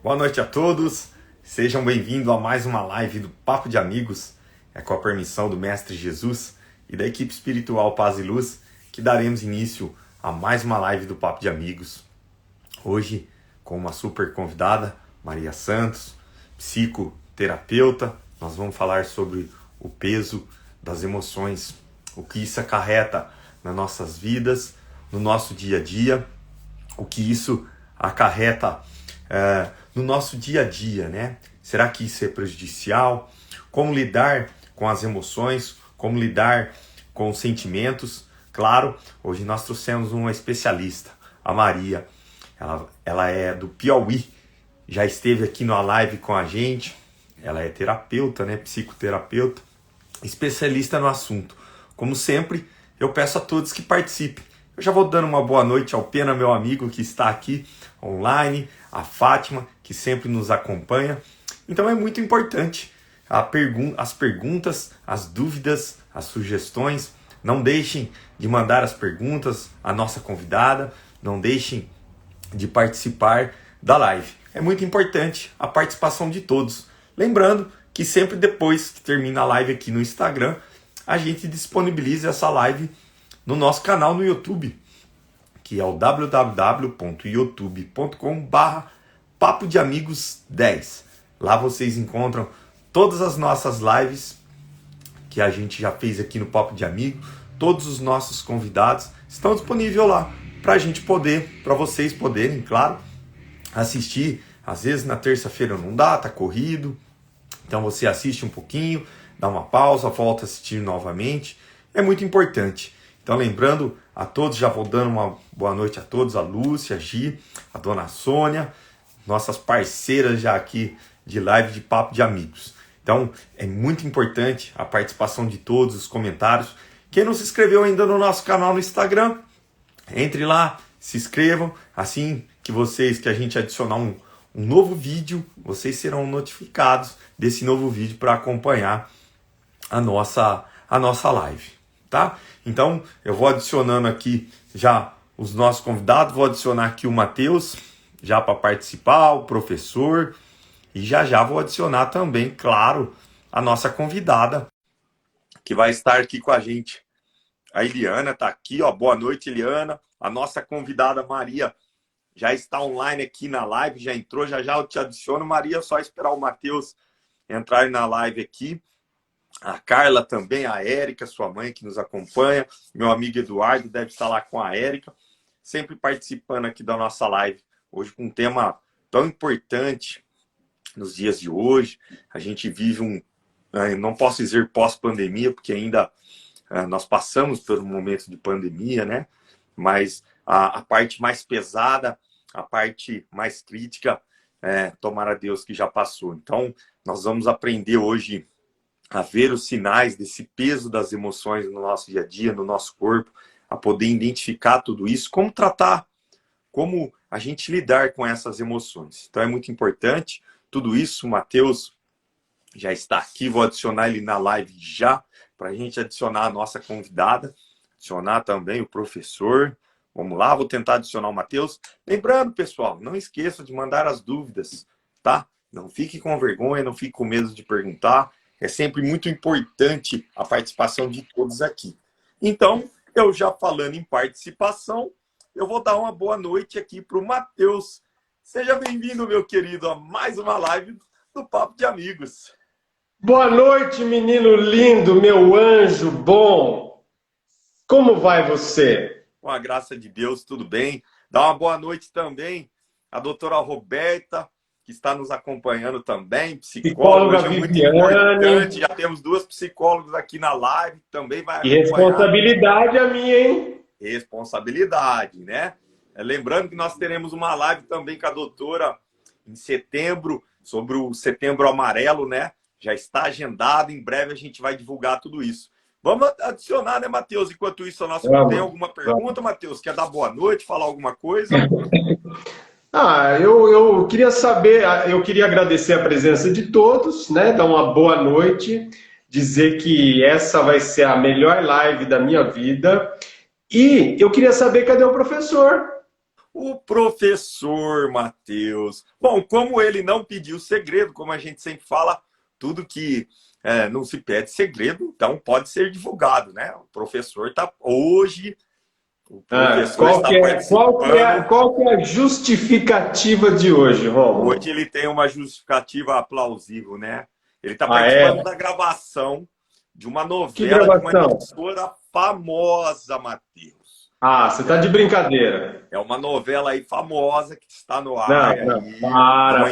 Boa noite a todos, sejam bem-vindos a mais uma live do Papo de Amigos, com a permissão do Mestre Jesus e da equipe espiritual Paz e Luz, que daremos início a mais uma live do Papo de Amigos. Hoje, com uma super convidada, Maria Santos, psicoterapeuta, nós vamos falar sobre o peso das emoções, o que isso acarreta nas nossas vidas, no nosso dia a dia, o que isso acarreta no nosso dia a dia, né? Será que isso é prejudicial? Como lidar com as emoções? Como lidar com os sentimentos? Claro, hoje nós trouxemos uma especialista, a Maria. Ela é do Piauí, já esteve aqui na live com a gente. Ela é terapeuta, né? Psicoterapeuta, especialista no assunto. Como sempre, eu peço a todos que participem. Eu já vou dando uma boa noite ao Pena, meu amigo, que está aqui online, a Fátima, que sempre nos acompanha. Então é muito importante as perguntas, as dúvidas, as sugestões. Não deixem de mandar as perguntas à nossa convidada, não deixem de participar da live. É muito importante a participação de todos. Lembrando que sempre depois que termina a live aqui no Instagram, a gente disponibiliza essa live no nosso canal no YouTube, que é o www.youtube.com/Papo de Amigos 10. Lá vocês encontram todas as nossas lives que a gente já fez aqui no Papo de Amigo. Todos os nossos convidados estão disponíveis lá para vocês poderem, claro, assistir. Às vezes na terça-feira não dá, tá corrido. Então você assiste um pouquinho, dá uma pausa, volta a assistir novamente. É muito importante. Então lembrando a todos, já vou dando uma boa noite a todos, a Lúcia, a Gi, a Dona Sônia, nossas parceiras já aqui de live de Papo de Amigos. Então é muito importante a participação de todos, os comentários. Quem não se inscreveu ainda no nosso canal no Instagram, entre lá, se inscrevam. Assim que a gente adicionar um novo vídeo, vocês serão notificados desse novo vídeo para acompanhar a nossa live, tá? Então, eu vou adicionando aqui já os nossos convidados, vou adicionar aqui o Matheus, já para participar, o professor, e já vou adicionar também, claro, a nossa convidada, que vai estar aqui com a gente. A Eliana está aqui, ó. Boa noite, Eliana. A nossa convidada Maria já está online aqui na live, já entrou, já eu te adiciono. Maria, só esperar o Matheus entrar na live aqui. A Carla também, a Érica, sua mãe que nos acompanha. Meu amigo Eduardo deve estar lá com a Érica, sempre participando aqui da nossa live. Hoje com um tema tão importante nos dias de hoje. A gente vive não posso dizer pós-pandemia, porque ainda nós passamos por um momento de pandemia, né? Mas a parte mais pesada, a parte mais crítica, tomara Deus que já passou. Então, nós vamos aprender hoje a ver os sinais desse peso das emoções no nosso dia a dia, no nosso corpo, a poder identificar tudo isso, como tratar, como a gente lidar com essas emoções. Então é muito importante tudo isso. O Matheus já está aqui, vou adicionar ele na live já, para a gente adicionar a nossa convidada, adicionar também o professor. Vamos lá, vou tentar adicionar o Matheus. Lembrando, pessoal, não esqueça de mandar as dúvidas, tá? Não fique com vergonha, não fique com medo de perguntar. É sempre muito importante a participação de todos aqui. Então, eu já falando em participação, eu vou dar uma boa noite aqui para o Matheus. Seja bem-vindo, meu querido, a mais uma live do Papo de Amigos. Boa noite, menino lindo, meu anjo bom. Como vai você? Com a graça de Deus, tudo bem. Dá uma boa noite também à doutora Roberta, que está nos acompanhando também, psicóloga, hoje é muito importante. Já temos duas psicólogas aqui na live, também vai acompanhar. E responsabilidade a minha, hein? Responsabilidade, né? Lembrando que nós teremos uma live também com a doutora em setembro, sobre o Setembro Amarelo, né? Já está agendado, em breve a gente vai divulgar tudo isso. Vamos adicionar, né, Matheus? Enquanto isso, tem alguma pergunta, Matheus? Quer dar boa noite, falar alguma coisa? Eu queria saber, eu queria agradecer a presença de todos, né? Dar uma boa noite, dizer que essa vai ser a melhor live da minha vida. E eu queria saber cadê o professor? O professor Matheus. Bom, como ele não pediu segredo, como a gente sempre fala, tudo que não se pede segredo, então pode ser divulgado, né? O professor está hoje, o professor está participando. Qual que é a justificativa de hoje, Rômulo? Hoje ele tem uma justificativa plausível, né? Ele está participando da gravação de uma novela de uma emissora famosa, Matheus. Ah, você está de brincadeira. É uma novela aí famosa que está no ar. Não, para.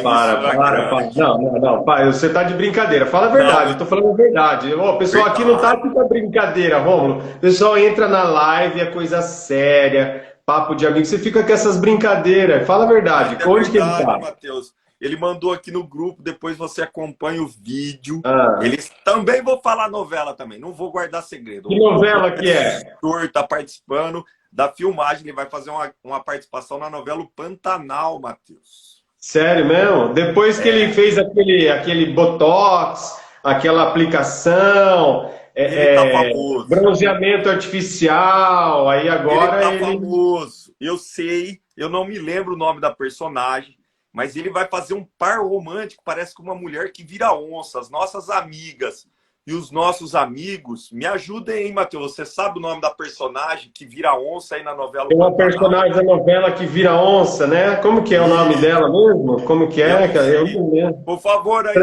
Não, você está de brincadeira. Fala a verdade, eu estou falando a verdade. O pessoal aqui não está aqui para brincadeira, Rômulo. O pessoal entra na live, é coisa séria, papo de amigo. Você fica com essas brincadeiras. Fala a verdade. Onde que ele está? Matheus. Ele mandou aqui no grupo, depois você acompanha o vídeo. Eles também vou falar novela também, não vou guardar segredo. Que novela que é? O está participando da filmagem, ele vai fazer uma participação na novela O Pantanal, Matheus. Sério mesmo? Depois que ele fez aquele botox, aquela aplicação, ele tá famoso. Bronzeamento artificial, aí agora ele tá famoso. Eu sei, eu não me lembro o nome da personagem, mas ele vai fazer um par romântico, parece com uma mulher que vira onça, as nossas amigas e os nossos amigos. Me ajudem, hein, Matheus? Você sabe o nome da personagem que vira onça aí na novela? Tem uma personagem da novela que vira onça, né? Como que é o nome dela mesmo? Como que é? Eu não lembro. Por favor, aí,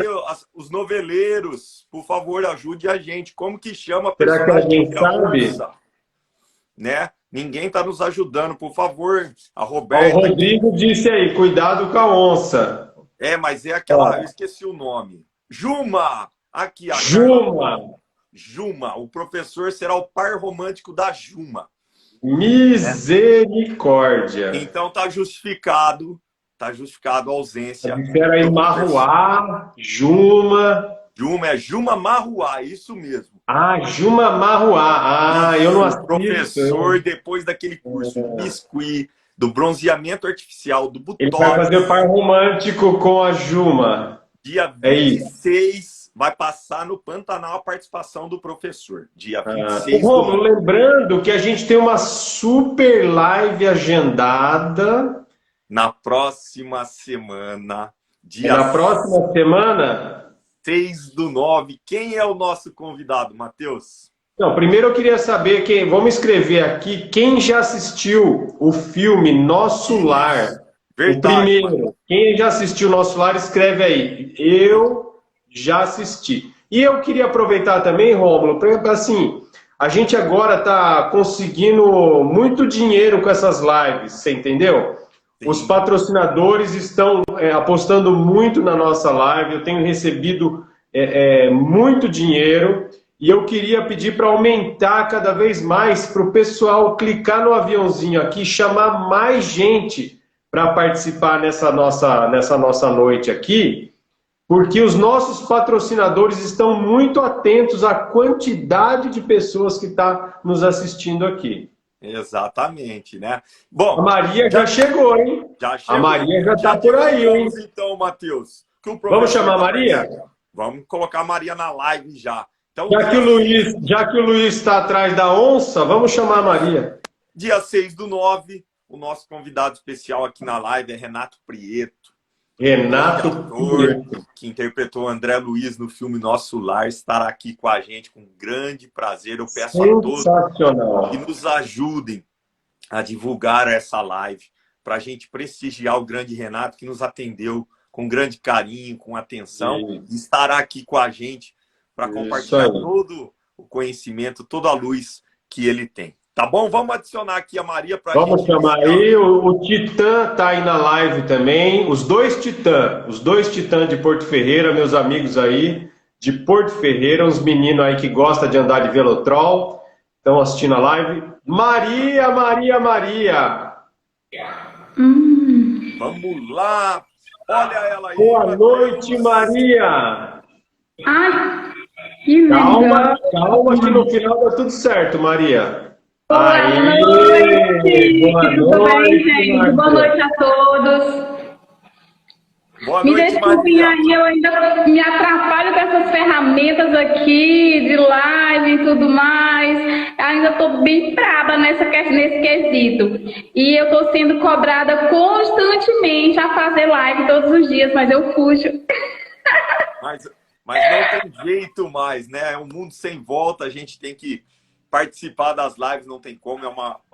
os noveleiros, por favor, ajude a gente. Como que chama a personagem? Será que alguém sabe? Onça? Né? Ninguém está nos ajudando, por favor. A Roberta. O Rodrigo disse aí, cuidado com a onça. Mas é aquela, eu esqueci o nome. Juma! Aqui, a Juma. O professor será o par romântico da Juma. Misericórdia. Então tá justificado a ausência. Espera aí, Marruá, Juma. É Juma Marruá, isso mesmo. Juma Marruá. Eu não assisto. O professor, depois daquele curso do biscuit, do bronzeamento artificial, do botox. Ele vai fazer o par romântico com a Juma. Dia 26, vai passar no Pantanal a participação do professor. Dia 26. Lembrando que a gente tem uma super live agendada. Na próxima semana. Próxima semana? 6/9. Quem é o nosso convidado, Matheus? Não, primeiro eu queria saber vamos escrever aqui quem já assistiu o filme Nosso Lar. Verdade, o primeiro. Quem já assistiu Nosso Lar, escreve aí. Eu já assisti. E eu queria aproveitar também, Rômulo, assim, a gente agora está conseguindo muito dinheiro com essas lives, você entendeu? Sim. Os patrocinadores estão apostando muito na nossa live, eu tenho recebido muito dinheiro e eu queria pedir para aumentar cada vez mais para o pessoal clicar no aviãozinho aqui, chamar mais gente para participar nessa nossa noite aqui, porque os nossos patrocinadores estão muito atentos à quantidade de pessoas que está nos assistindo aqui. Exatamente, né? Bom, a Maria já chegou, hein? Já chegou. A Maria já está por aí, hein? Então, Matheus. Vamos chamar a Maria? Vamos colocar a Maria na live já. Então, já que o Luiz está atrás da onça, vamos chamar a Maria. Dia 6/9, o nosso convidado especial aqui na live é Renato Prieto. Renato Prieto, que interpretou André Luiz no filme Nosso Lar, estará aqui com a gente com grande prazer. Eu peço a todos que nos ajudem a divulgar essa live, para a gente prestigiar o grande Renato, que nos atendeu com grande carinho, com atenção, e estará aqui com a gente para compartilhar todo o conhecimento, toda a luz que ele tem. Tá bom? Vamos adicionar aqui a Maria para a gente. Vamos chamar aí. O Titã tá aí na live também. Os dois Titãs de Porto Ferreira, meus amigos aí de Porto Ferreira, uns meninos aí que gostam de andar de velotrol, estão assistindo a live. Maria! Vamos lá! Olha ela aí. Boa noite, Maria! Ai, que legal! Calma que no final dá tudo certo, Maria. Boa noite! Tudo bem, gente? Boa noite a todos. Boa Me noite, desculpem Maria. aí, eu ainda me atrapalho com essas ferramentas aqui, de live e tudo mais. Ainda estou bem braba nesse quesito. E eu estou sendo cobrada constantemente a fazer live todos os dias, mas eu fujo. Mas não tem jeito mais, né? É um mundo sem volta, a gente tem que participar das lives, não tem como, é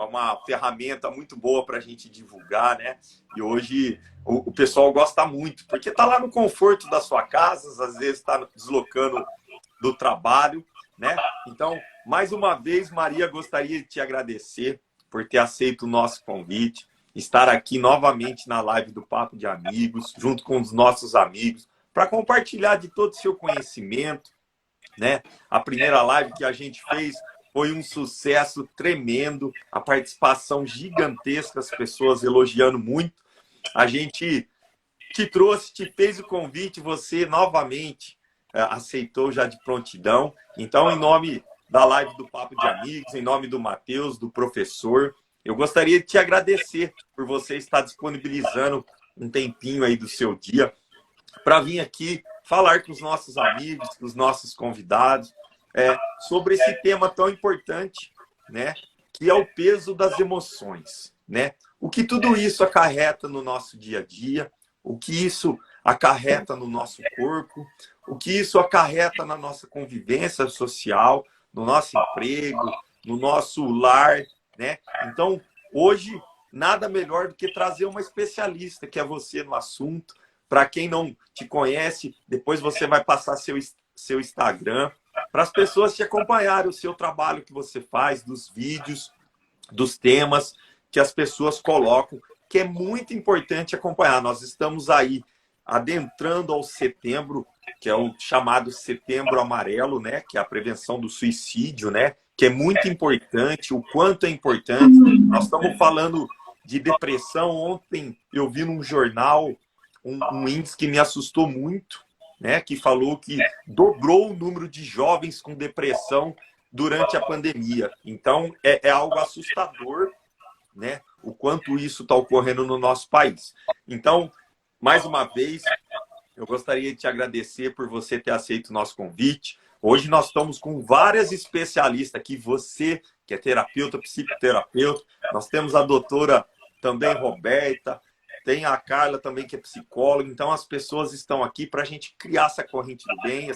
uma ferramenta muito boa para a gente divulgar, né? E hoje o pessoal gosta muito, porque está lá no conforto da sua casa, às vezes está deslocando do trabalho, né? Então, mais uma vez, Maria, gostaria de te agradecer por ter aceito o nosso convite, estar aqui novamente na live do Papo de Amigos, junto com os nossos amigos, para compartilhar de todo o seu conhecimento, né? A primeira live que a gente fez foi um sucesso tremendo, a participação gigantesca, as pessoas elogiando muito. A gente te trouxe, te fez o convite, você novamente aceitou já de prontidão. Então, em nome da live do Papo de Amigos, em nome do Matheus, do professor, eu gostaria de te agradecer por você estar disponibilizando um tempinho aí do seu dia para vir aqui falar com os nossos amigos, com os nossos convidados, sobre esse tema tão importante, né, que é o peso das emoções, né? O que tudo isso acarreta no nosso dia a dia, o que isso acarreta no nosso corpo, o que isso acarreta na nossa convivência social, no nosso emprego, no nosso lar, né? Então, hoje, nada melhor do que trazer uma especialista, que é você no assunto. Para quem não te conhece, depois você vai passar seu Instagram, para as pessoas te acompanharem o seu trabalho que você faz, dos vídeos, dos temas que as pessoas colocam, que é muito importante acompanhar. Nós estamos aí adentrando ao setembro, que é o chamado Setembro Amarelo, né? Que é a prevenção do suicídio, né? Que é muito importante, o quanto é importante. Nós estamos falando de depressão. Ontem eu vi num jornal um índice que me assustou muito, né? Que falou que dobrou o número de jovens com depressão durante a pandemia. Então, é algo assustador, né? O quanto isso está ocorrendo no nosso país. Então, mais uma vez, eu gostaria de te agradecer por você ter aceito o nosso convite. Hoje nós estamos com várias especialistas aqui, você que é terapeuta, psicoterapeuta, nós temos a doutora também, Roberta, tem a Carla também, que é psicóloga. Então, as pessoas estão aqui para a gente criar essa corrente do bem,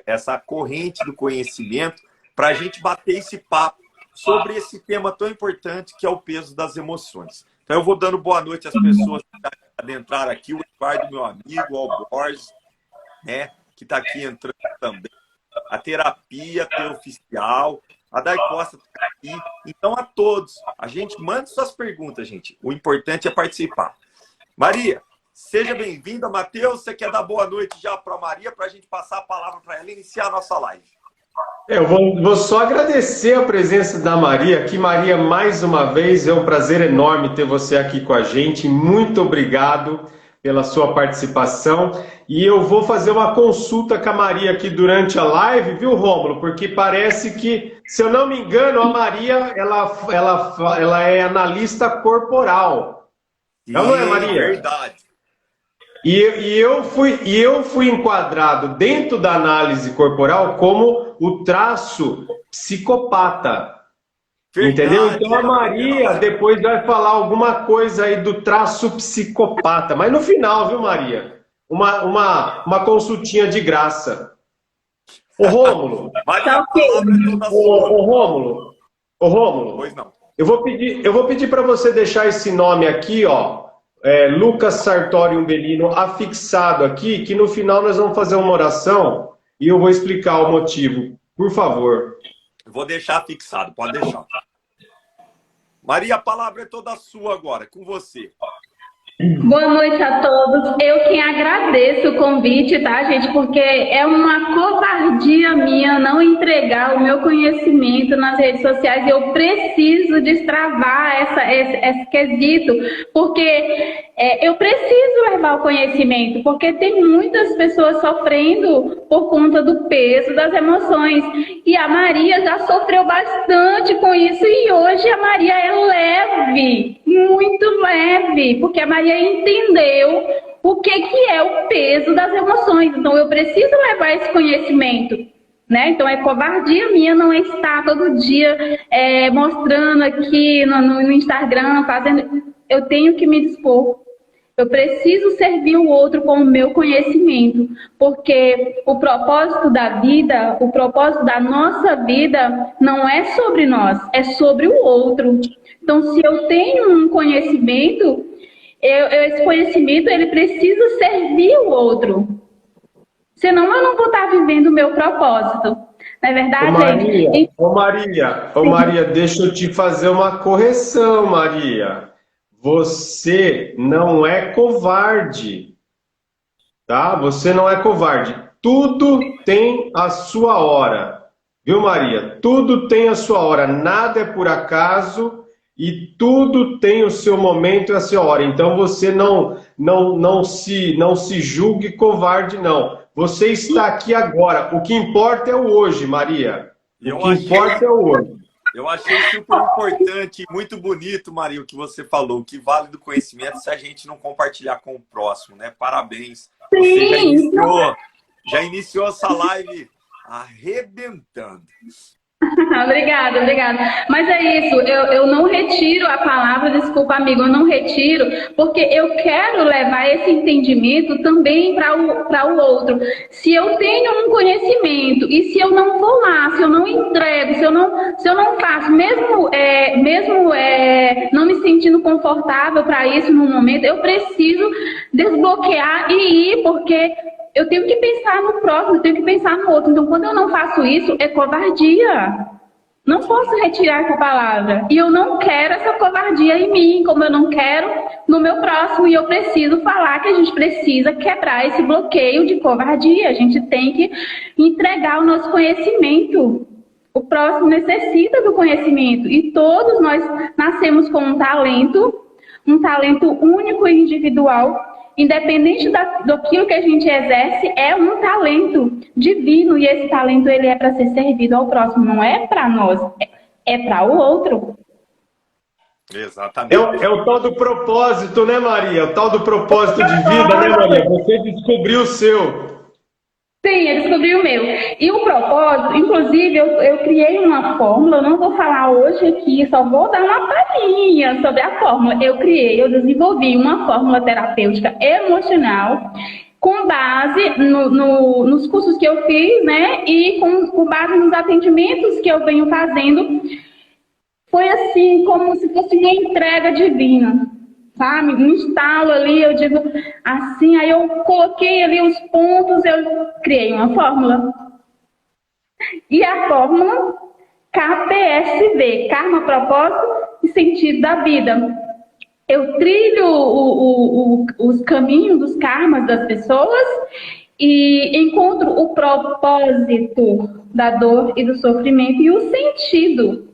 essa corrente do conhecimento, para a gente bater esse papo sobre esse tema tão importante que é o peso das emoções. Então, eu vou dando boa noite às pessoas que adentraram aqui, o Eduardo, meu amigo, o Alborges, né, que está aqui entrando também, a terapia oficial, a Dai Costa está aqui. Então, a todos, a gente manda suas perguntas, gente. O importante é participar. Maria, seja bem-vinda. Matheus, você quer dar boa noite já para a Maria, para a gente passar a palavra para ela e iniciar a nossa live? Eu vou só agradecer a presença da Maria aqui. Maria, mais uma vez, é um prazer enorme ter você aqui com a gente. Muito obrigado pela sua participação. E eu vou fazer uma consulta com a Maria aqui durante a live, viu, Rômulo? Porque parece que, se eu não me engano, a Maria ela é analista corporal. Não é, Maria? Verdade. E eu fui enquadrado dentro da análise corporal como o traço psicopata. Verdade, entendeu? Então a Maria depois vai falar alguma coisa aí do traço psicopata. Mas no final, viu, Maria? Uma consultinha de graça. Ô, Rômulo. Ô, Rômulo. Pois não. Eu vou pedir para você deixar esse nome aqui, ó. Lucas Sartori Umbelino, afixado aqui, que no final nós vamos fazer uma oração e eu vou explicar o motivo. Por favor. Vou deixar fixado, pode deixar. Maria, a palavra é toda sua agora, com você. Boa noite a todos. Eu quem agradeço o convite, tá, gente? Porque é uma covardia minha não entregar o meu conhecimento nas redes sociais. Eu preciso destravar esse quesito, porque eu preciso levar o conhecimento, porque tem muitas pessoas sofrendo por conta do peso das emoções. E a Maria já sofreu bastante com isso, e hoje a Maria é leve, muito leve, porque a Maria entendeu o que é o peso das emoções. Então, eu preciso levar esse conhecimento, né? Então, é covardia minha não estar todo dia mostrando aqui no Instagram, fazendo... Eu tenho que me dispor. Eu preciso servir o outro com o meu conhecimento, porque o propósito da vida, o propósito da nossa vida não é sobre nós, é sobre o outro. Então, se eu tenho um conhecimento, esse conhecimento ele precisa servir o outro. Senão eu não vou estar vivendo o meu propósito. Não é verdade? Ô Maria, deixa eu te fazer uma correção, Maria. Você não é covarde, tá? Você não é covarde. Tudo tem a sua hora, viu, Maria? Tudo tem a sua hora. Nada é por acaso e tudo tem o seu momento e a sua hora. Então você não se julgue covarde, não. Você está aqui agora. O que importa é o hoje, Maria. O que importa é o hoje. Eu achei super importante e muito bonito, Maria, o que você falou. O que vale do conhecimento se a gente não compartilhar com o próximo, né? Parabéns. Sim. Você já iniciou essa live arrebentando. Obrigada. Mas é isso, eu não retiro a palavra, desculpa, amigo, eu não retiro, porque eu quero levar esse entendimento também para o outro. Se eu tenho um conhecimento e se eu não vou lá, se eu não entrego, se eu não faço, mesmo não me sentindo confortável para isso no momento, eu preciso desbloquear e ir, porque eu tenho que pensar no próximo, eu tenho que pensar no outro. Então, quando eu não faço isso, é covardia. Não posso retirar essa palavra. E eu não quero essa covardia em mim, como eu não quero no meu próximo. E eu preciso falar que a gente precisa quebrar esse bloqueio de covardia. A gente tem que entregar o nosso conhecimento. O próximo necessita do conhecimento. E todos nós nascemos com um talento único e individual. Independente daquilo que a gente exerce, é um talento divino e esse talento ele é para ser servido ao próximo, não é para nós, é para o outro. Exatamente. É o tal do propósito, né, Maria? É o tal do propósito de vida, né, Maria? Você descobriu o seu. Sim, eu descobri o meu. E o propósito, inclusive, eu criei uma fórmula, eu não vou falar hoje aqui, só vou dar uma palhinha sobre a fórmula. Eu desenvolvi uma fórmula terapêutica emocional com base nos cursos que eu fiz, né? E com base nos atendimentos que eu venho fazendo. Foi assim, como se fosse uma entrega divina. Sabe? Um instalo ali, eu digo assim, aí eu coloquei ali os pontos, eu criei uma fórmula. E a fórmula KPSV, Karma, Propósito e Sentido da Vida. Eu trilho os caminhos dos karmas das pessoas e encontro o propósito da dor e do sofrimento e o sentido.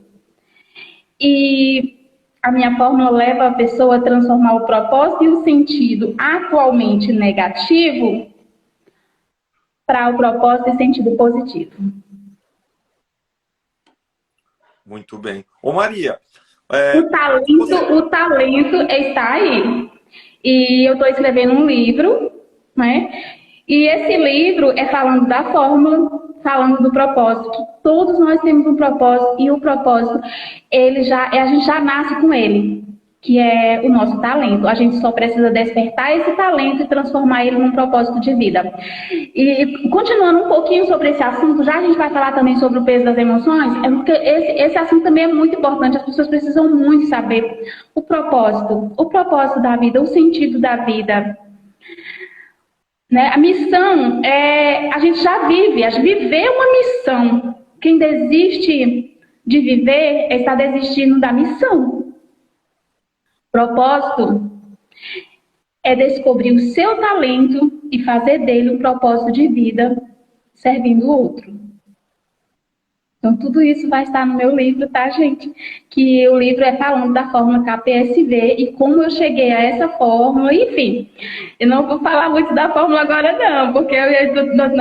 E a minha fórmula leva a pessoa a transformar o propósito e o sentido atualmente negativo para o propósito e sentido positivo. Muito bem. Ô Maria... O talento está aí. E eu estou escrevendo um livro, né? E esse livro é falando da fórmula, falando do propósito, que todos nós temos um propósito, e o propósito, a gente já nasce com ele, que é o nosso talento. A gente só precisa despertar esse talento e transformar ele num propósito de vida. E continuando um pouquinho sobre esse assunto, já a gente vai falar também sobre o peso das emoções, porque esse assunto também é muito importante, as pessoas precisam muito saber o propósito da vida, o sentido da vida. Né? A missão, a gente já vive, viver uma missão. Quem desiste de viver está desistindo da missão. Propósito é descobrir o seu talento e fazer dele um propósito de vida, servindo o outro. Então, tudo isso vai estar no meu livro, tá, gente? Que o livro é falando da fórmula KPSV e como eu cheguei a essa fórmula, enfim. Eu não vou falar muito da fórmula agora, não, porque eu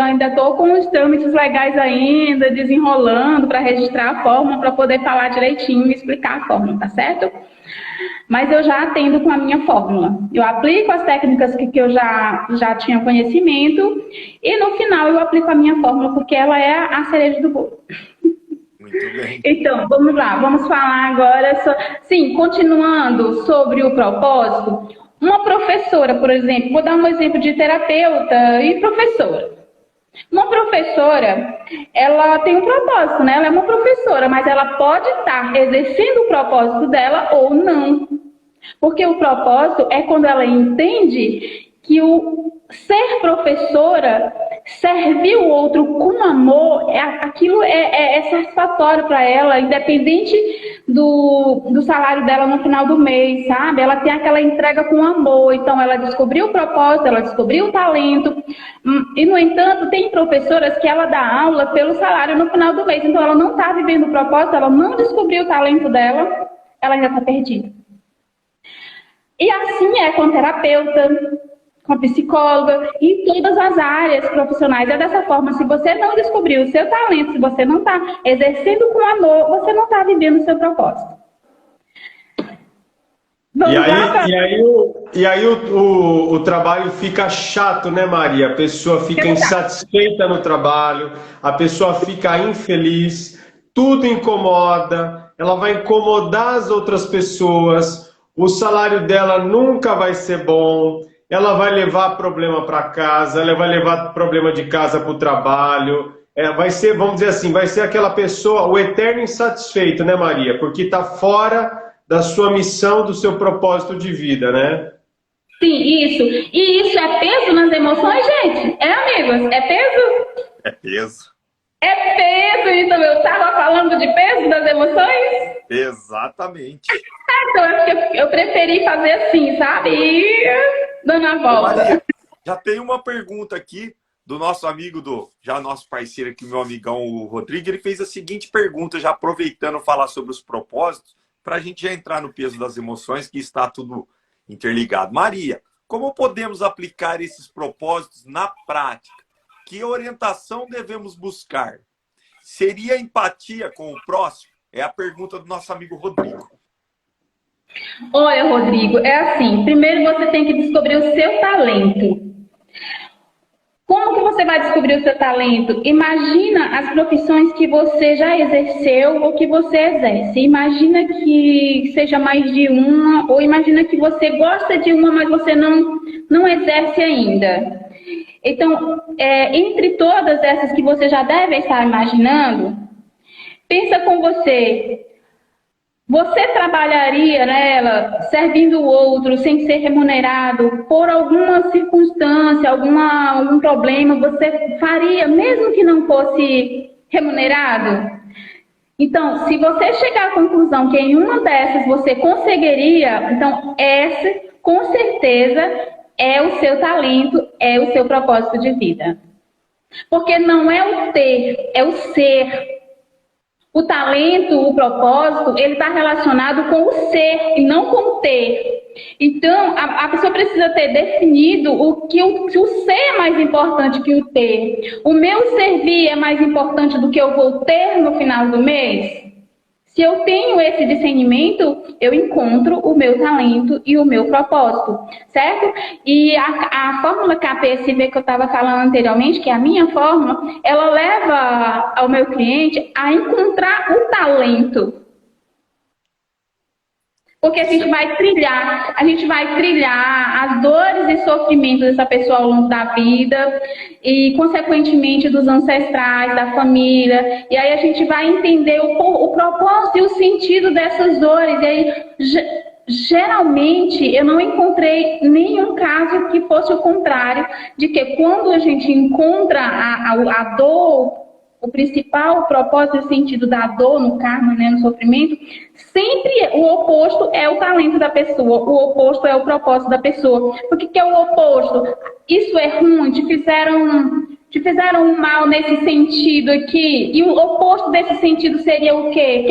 ainda estou com os trâmites legais ainda, desenrolando para registrar a fórmula, para poder falar direitinho e explicar a fórmula, tá certo? mas eu já atendo com a minha fórmula. Eu aplico as técnicas que eu já tinha conhecimento e no final eu aplico a minha fórmula, porque ela é a cereja do bolo. Muito bem. Então, vamos lá, vamos falar agora, sim, continuando sobre o propósito. Uma professora, por exemplo, vou dar um exemplo de terapeuta e professora. Uma professora, ela tem um propósito, né? Ela é uma professora, mas ela pode estar exercendo o propósito dela ou não. Porque o propósito é quando ela entende que o ser professora, servir o outro com amor, aquilo é satisfatório para ela, independente do salário dela no final do mês, sabe? Ela tem aquela entrega com amor, então ela descobriu o propósito, ela descobriu o talento, e no entanto tem professoras que ela dá aula pelo salário no final do mês, então ela não está vivendo o propósito, ela não descobriu o talento dela, ela já está perdida. E assim é com a terapeuta, com a psicóloga, em todas as áreas profissionais. É dessa forma, se você não descobriu o seu talento, se você não está exercendo com amor, você não está vivendo o seu propósito. E aí o trabalho fica chato, né, Maria? A pessoa fica insatisfeita no trabalho, a pessoa fica infeliz, tudo incomoda, ela vai incomodar as outras pessoas, o salário dela nunca vai ser bom, ela vai levar problema para casa, ela vai levar problema de casa para o trabalho, vai ser, vamos dizer assim, vai ser aquela pessoa, o eterno insatisfeito, né, Maria? Porque está fora da sua missão, do seu propósito de vida, né? Sim, isso. E isso é peso nas emoções, gente? Amigos? É peso? É peso. É peso, então eu estava falando de peso das emoções? Exatamente. Então eu preferi fazer assim, sabe? E dando a volta. Maria, já tem uma pergunta aqui do nosso amigo, já nosso parceiro aqui, meu amigão, o Rodrigo. Ele fez a seguinte pergunta, já aproveitando falar sobre os propósitos, para a gente já entrar no peso das emoções, que está tudo interligado. Maria, como podemos aplicar esses propósitos na prática? Que orientação devemos buscar? Seria empatia com o próximo? É a pergunta do nosso amigo Rodrigo. Olha, Rodrigo, é assim. Primeiro você tem que descobrir o seu talento. Como que você vai descobrir o seu talento? Imagina as profissões que você já exerceu ou que você exerce. Imagina que seja mais de uma, ou imagina que você gosta de uma, mas você não exerce ainda. Então, entre todas essas que você já deve estar imaginando, pensa com você. Você trabalharia nela servindo o outro sem ser remunerado por alguma circunstância, algum problema, você faria, mesmo que não fosse remunerado? Então, se você chegar à conclusão que em uma dessas você conseguiria, então essa, com certeza, é o seu talento, é o seu propósito de vida. Porque não é o ter, é o ser. O talento, o propósito, ele está relacionado com o ser e não com o ter. Então, a pessoa precisa ter definido que o ser é mais importante que o ter. O meu servir é mais importante do que eu vou ter no final do mês? Se eu tenho esse discernimento, eu encontro o meu talento e o meu propósito, certo? E a fórmula KPSV que eu estava falando anteriormente, que é a minha fórmula, ela leva ao meu cliente a encontrar o talento. Porque a gente vai trilhar as dores e sofrimentos dessa pessoa ao longo da vida e, consequentemente, dos ancestrais, da família. E aí a gente vai entender o propósito e o sentido dessas dores. E aí, geralmente, eu não encontrei nenhum caso que fosse o contrário, de que quando a gente encontra a dor, o principal propósito e sentido da dor no karma, né, no sofrimento, sempre o oposto é o talento da pessoa, o oposto é o propósito da pessoa. O que é o oposto? Isso é ruim, te fizeram um mal nesse sentido aqui, e o oposto desse sentido seria o quê?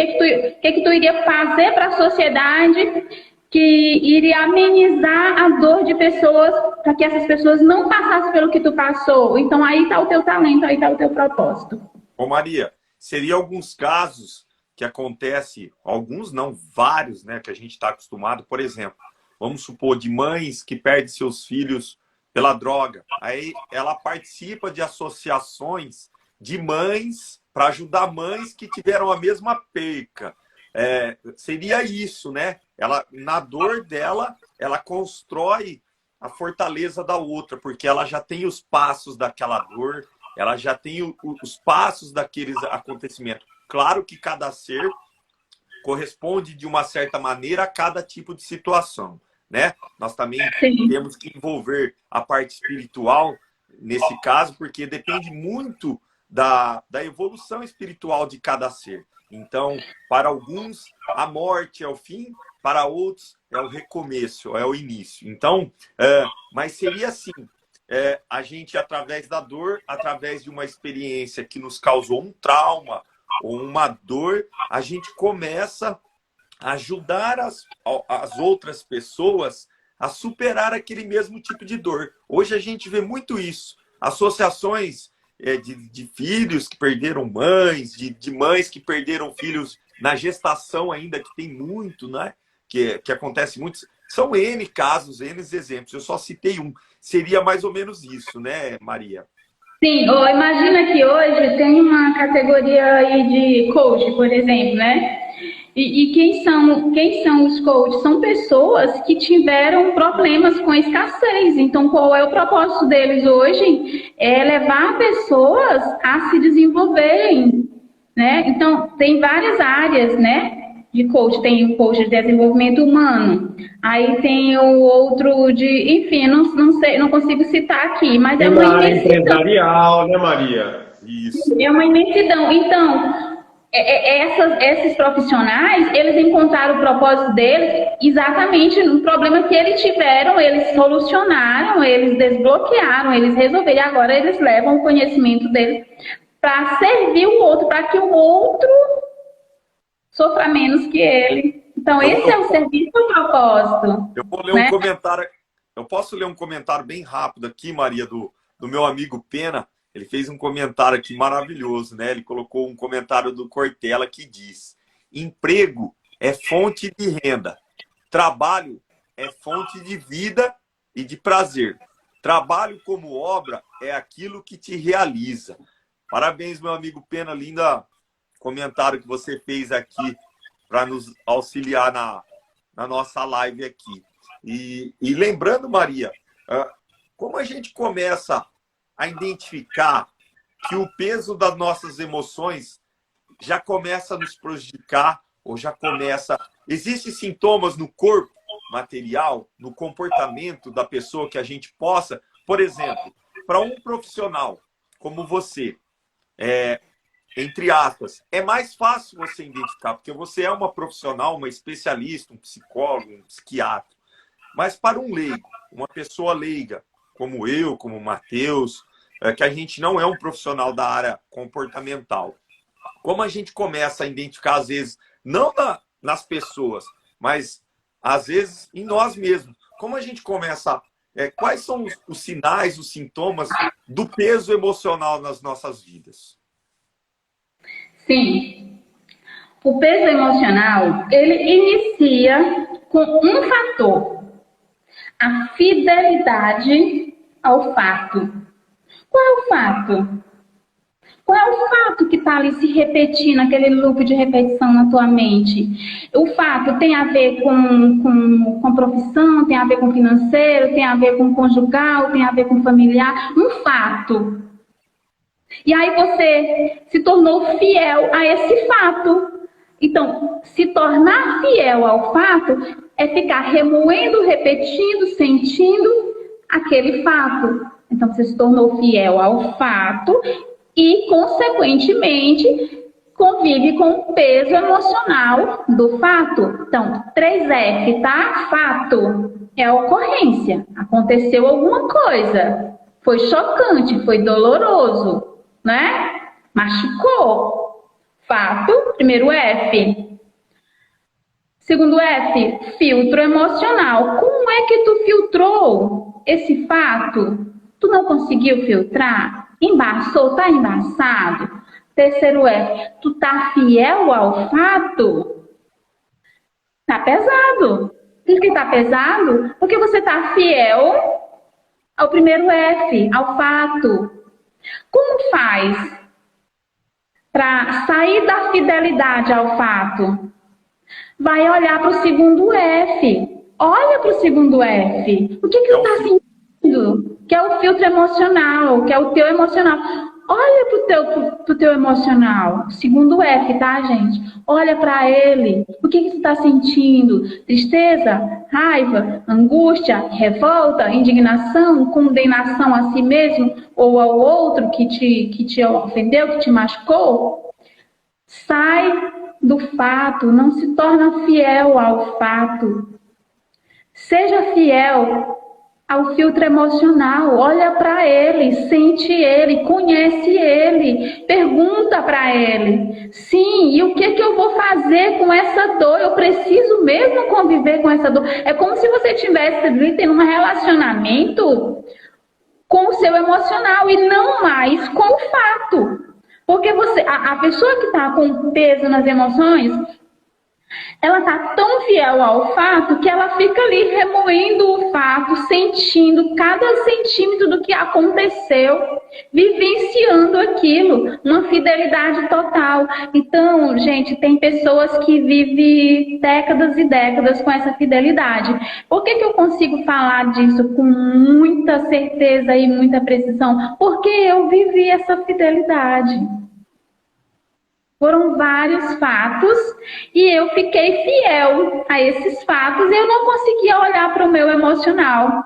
O que tu iria fazer para a sociedade que iria amenizar a dor de pessoas, para que essas pessoas não passassem pelo que tu passou? Então aí está o teu talento, aí está o teu propósito. Ô Maria, seria alguns casos que acontece, alguns não, vários, né, que a gente está acostumado, por exemplo, vamos supor, de mães que perdem seus filhos pela droga. Aí ela participa de associações de mães para ajudar mães que tiveram a mesma perca. Seria isso, né? Ela, na dor dela, ela constrói a fortaleza da outra, porque ela já tem os passos daquela dor, ela já tem os passos daqueles acontecimentos. Claro que cada ser corresponde de uma certa maneira a cada tipo de situação, né? Nós também temos que envolver a parte espiritual nesse caso, porque depende muito da evolução espiritual de cada ser. Então, para alguns, a morte é o fim, para outros é o recomeço, é o início. Então, mas seria assim, a gente, através da dor, através de uma experiência que nos causou um trauma ou uma dor, a gente começa a ajudar as outras pessoas a superar aquele mesmo tipo de dor. Hoje a gente vê muito isso. Associações de filhos que perderam mães, de mães que perderam filhos na gestação ainda, que tem muito, né? Que acontece muito. São N casos, N exemplos. Eu só citei um. Seria mais ou menos isso, né, Maria? Sim, imagina que hoje tem uma categoria aí de coach, por exemplo, né? E quem são os coaches? São pessoas que tiveram problemas com escassez. Então, qual é o propósito deles hoje? É levar pessoas a se desenvolverem, né? Então, tem várias áreas, né, de coach. Tem o coach de desenvolvimento humano. Aí tem o outro de... Enfim, não sei, não consigo citar aqui, mas tem é uma imensidão. Empresarial, né, Maria? Isso. É uma imensidão. Então... esses profissionais, eles encontraram o propósito deles exatamente no problema que eles tiveram, eles solucionaram, eles desbloquearam, eles resolveram, e agora eles levam o conhecimento deles para servir o outro, para que o outro sofra menos que ele. Então, esse é o serviço do propósito. Eu vou ler um comentário. Eu posso ler um comentário bem rápido aqui, Maria, do meu amigo Pena. Ele fez um comentário aqui maravilhoso, né? Ele colocou um comentário do Cortella que diz: emprego é fonte de renda, trabalho é fonte de vida e de prazer. Trabalho como obra é aquilo que te realiza. Parabéns, meu amigo Pena, linda comentário que você fez aqui para nos auxiliar na nossa live aqui. E lembrando, Maria, como a gente começa a identificar que o peso das nossas emoções já começa a nos prejudicar, ou já começa... Existem sintomas no corpo material, no comportamento da pessoa que a gente possa... Por exemplo, para um profissional como você, entre aspas, é mais fácil você identificar, porque você é uma profissional, uma especialista, um psicólogo, um psiquiatra. Mas para um leigo, uma pessoa leiga, como eu, como o Matheus, que a gente não é um profissional da área comportamental. Como a gente começa a identificar, às vezes, não nas pessoas, mas às vezes em nós mesmos. Como a gente começa... quais são os sinais, os sintomas do peso emocional nas nossas vidas? Sim. O peso emocional, ele inicia com um fator: a fidelidade ao fato. Qual é o fato? Qual é o fato que está ali se repetindo, aquele loop de repetição na tua mente? O fato tem a ver com profissão, tem a ver com financeiro, tem a ver com conjugal, tem a ver com familiar. Um fato. E aí você se tornou fiel a esse fato. Então, se tornar fiel ao fato é ficar remoendo, repetindo, sentindo aquele fato. Então, você se tornou fiel ao fato e, consequentemente, convive com o peso emocional do fato. Então, 3F, tá? Fato é a ocorrência. Aconteceu alguma coisa. Foi chocante, foi doloroso, né? Machucou. Fato, primeiro F. Segundo F, filtro emocional. Como é que tu filtrou esse fato? Tu não conseguiu filtrar? Embaçou, tá embaçado? Terceiro F, tu tá fiel ao fato? Tá pesado. Por que tá pesado? Porque você tá fiel ao primeiro F, ao fato. Como faz para sair da fidelidade ao fato? Vai olhar para o segundo F. Olha para o segundo F. O que você está sentindo? Que é o filtro emocional, que é o teu emocional. Olha pro teu emocional. Segundo F, tá, gente? Olha para ele. O que você está sentindo? Tristeza, raiva, angústia, revolta, indignação, condenação a si mesmo ou ao outro que te ofendeu, que te machucou? Sai do fato, não se torna fiel ao fato. Seja fiel ao filtro emocional, olha para ele, sente ele, conhece ele, pergunta para ele. Sim, e o que eu vou fazer com essa dor? Eu preciso mesmo conviver com essa dor. É como se você estivesse tendo um relacionamento com o seu emocional e não mais com o fato. Porque a pessoa que está com peso nas emoções, ela está tão fiel ao fato que ela fica ali remoendo o fato, sentindo cada centímetro do que aconteceu, vivenciando aquilo, uma fidelidade total. Então, gente, tem pessoas que vivem décadas e décadas com essa fidelidade. Por que eu consigo falar disso com muita certeza e muita precisão? Porque eu vivi essa fidelidade. Foram vários fatos e eu fiquei fiel a esses fatos e eu não conseguia olhar para o meu emocional.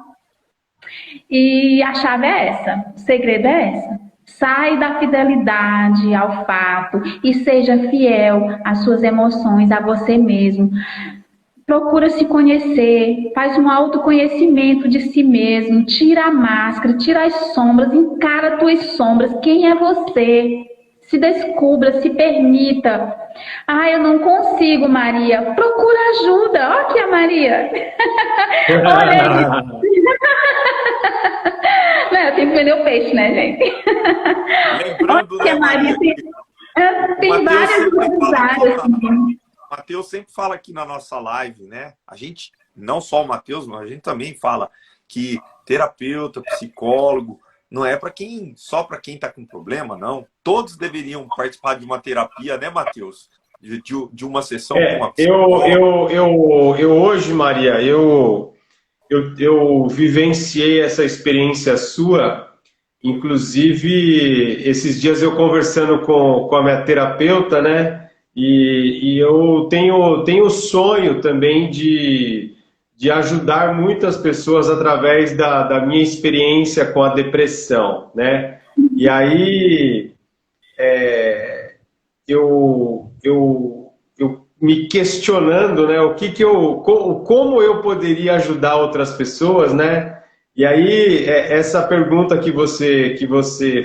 E a chave é essa, o segredo é essa. Sai da fidelidade ao fato e seja fiel às suas emoções, a você mesmo. Procura se conhecer, faz um autoconhecimento de si mesmo, tira a máscara, tira as sombras, encara as tuas sombras, quem é você? Se descubra, se permita. Ah, eu não consigo, Maria. Procura ajuda. Olha aqui a Maria. Olha aí. Não, eu tenho que vender o peixe, né, gente? Lembrando, olha que a Maria tem várias utilidades. O Matheus sempre fala aqui na nossa live, né? A gente, não só o Matheus, mas a gente também fala que terapeuta, psicólogo, não é só para quem está com problema, não. Todos deveriam participar de uma terapia, né, Matheus? De uma sessão com uma psicóloga. Eu hoje, Maria, eu vivenciei essa experiência sua. Inclusive, esses dias eu conversando com a minha terapeuta, né? E eu tenho o sonho também de ajudar muitas pessoas através da minha experiência com a depressão, né? E aí eu me questionando, né, como eu poderia ajudar outras pessoas, né? E aí essa pergunta que você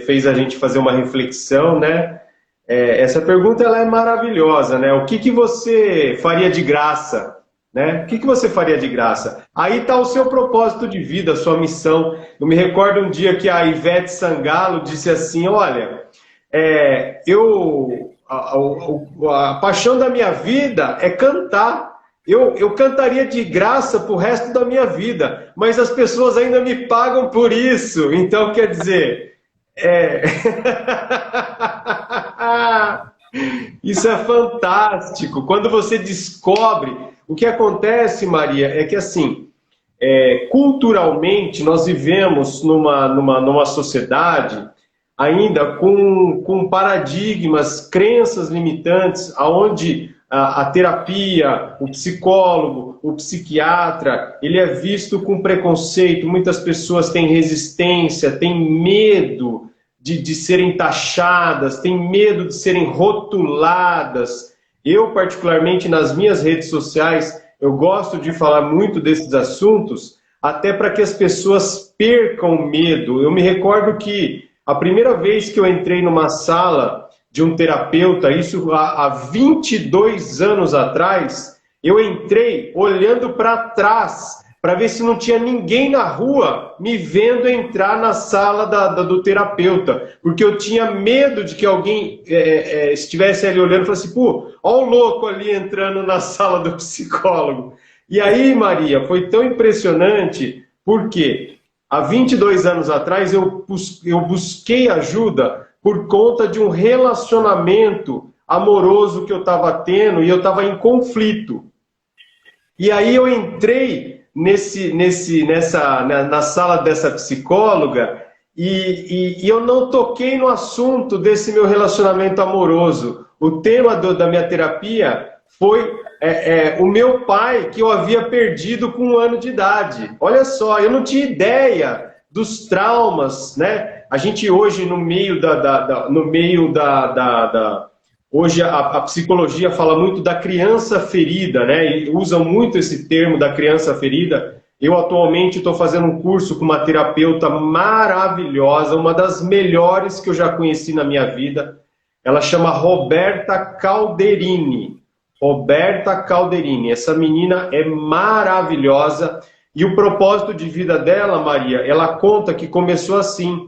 fez a gente fazer uma reflexão, né? Essa pergunta ela é maravilhosa, né? O que você faria de graça? Né? O que você faria de graça? Aí está o seu propósito de vida, a sua missão. Eu me recordo um dia que a Ivete Sangalo disse assim, olha, a paixão da minha vida é cantar. Eu cantaria de graça pro resto da minha vida, mas as pessoas ainda me pagam por isso. Então, quer dizer... Isso é fantástico. Quando você descobre... O que acontece, Maria, é que assim, culturalmente nós vivemos numa sociedade ainda com paradigmas, crenças limitantes, onde a terapia, o psicólogo, o psiquiatra, ele é visto com preconceito. Muitas pessoas têm resistência, têm medo de serem taxadas, têm medo de serem rotuladas. Eu, particularmente, nas minhas redes sociais, eu gosto de falar muito desses assuntos, até para que as pessoas percam o medo. Eu me recordo que a primeira vez que eu entrei numa sala de um terapeuta, isso há 22 anos atrás, eu entrei olhando para trás, para ver se não tinha ninguém na rua me vendo entrar na sala do terapeuta, porque eu tinha medo de que alguém estivesse ali olhando e falasse assim, pô, ó o louco ali entrando na sala do psicólogo. E aí, Maria, foi tão impressionante, porque há 22 anos atrás eu busquei ajuda por conta de um relacionamento amoroso que eu estava tendo e eu estava em conflito. E aí eu entrei na sala dessa psicóloga e eu não toquei no assunto desse meu relacionamento amoroso. O tema da minha terapia foi o meu pai, que eu havia perdido com 1 ano de idade. Olha só, eu não tinha ideia dos traumas, né? A gente hoje, hoje a psicologia fala muito da criança ferida, né? E usam muito esse termo da criança ferida. Eu atualmente estou fazendo um curso com uma terapeuta maravilhosa, uma das melhores que eu já conheci na minha vida. Ela chama Roberta Calderini. Roberta Calderini. Essa menina é maravilhosa. E o propósito de vida dela, Maria, ela conta que começou assim.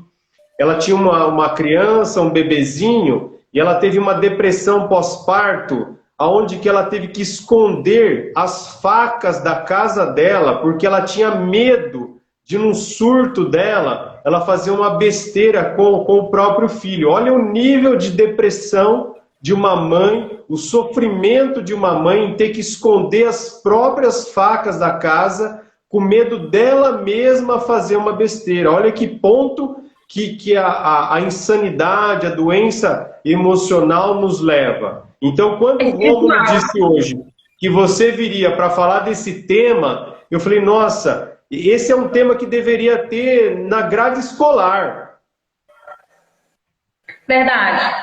Ela tinha uma criança, um bebezinho, e ela teve uma depressão pós-parto, onde que ela teve que esconder as facas da casa dela, porque ela tinha medo de, num surto dela, ela fazer uma besteira com o próprio filho. Olha o nível de depressão de uma mãe, o sofrimento de uma mãe em ter que esconder as próprias facas da casa, com medo dela mesma fazer uma besteira. Olha que ponto que a insanidade, a doença emocional nos leva. Então, quando o Rômulo disse hoje que você viria para falar desse tema, eu falei, nossa, esse é um tema que deveria ter na grade escolar. Verdade,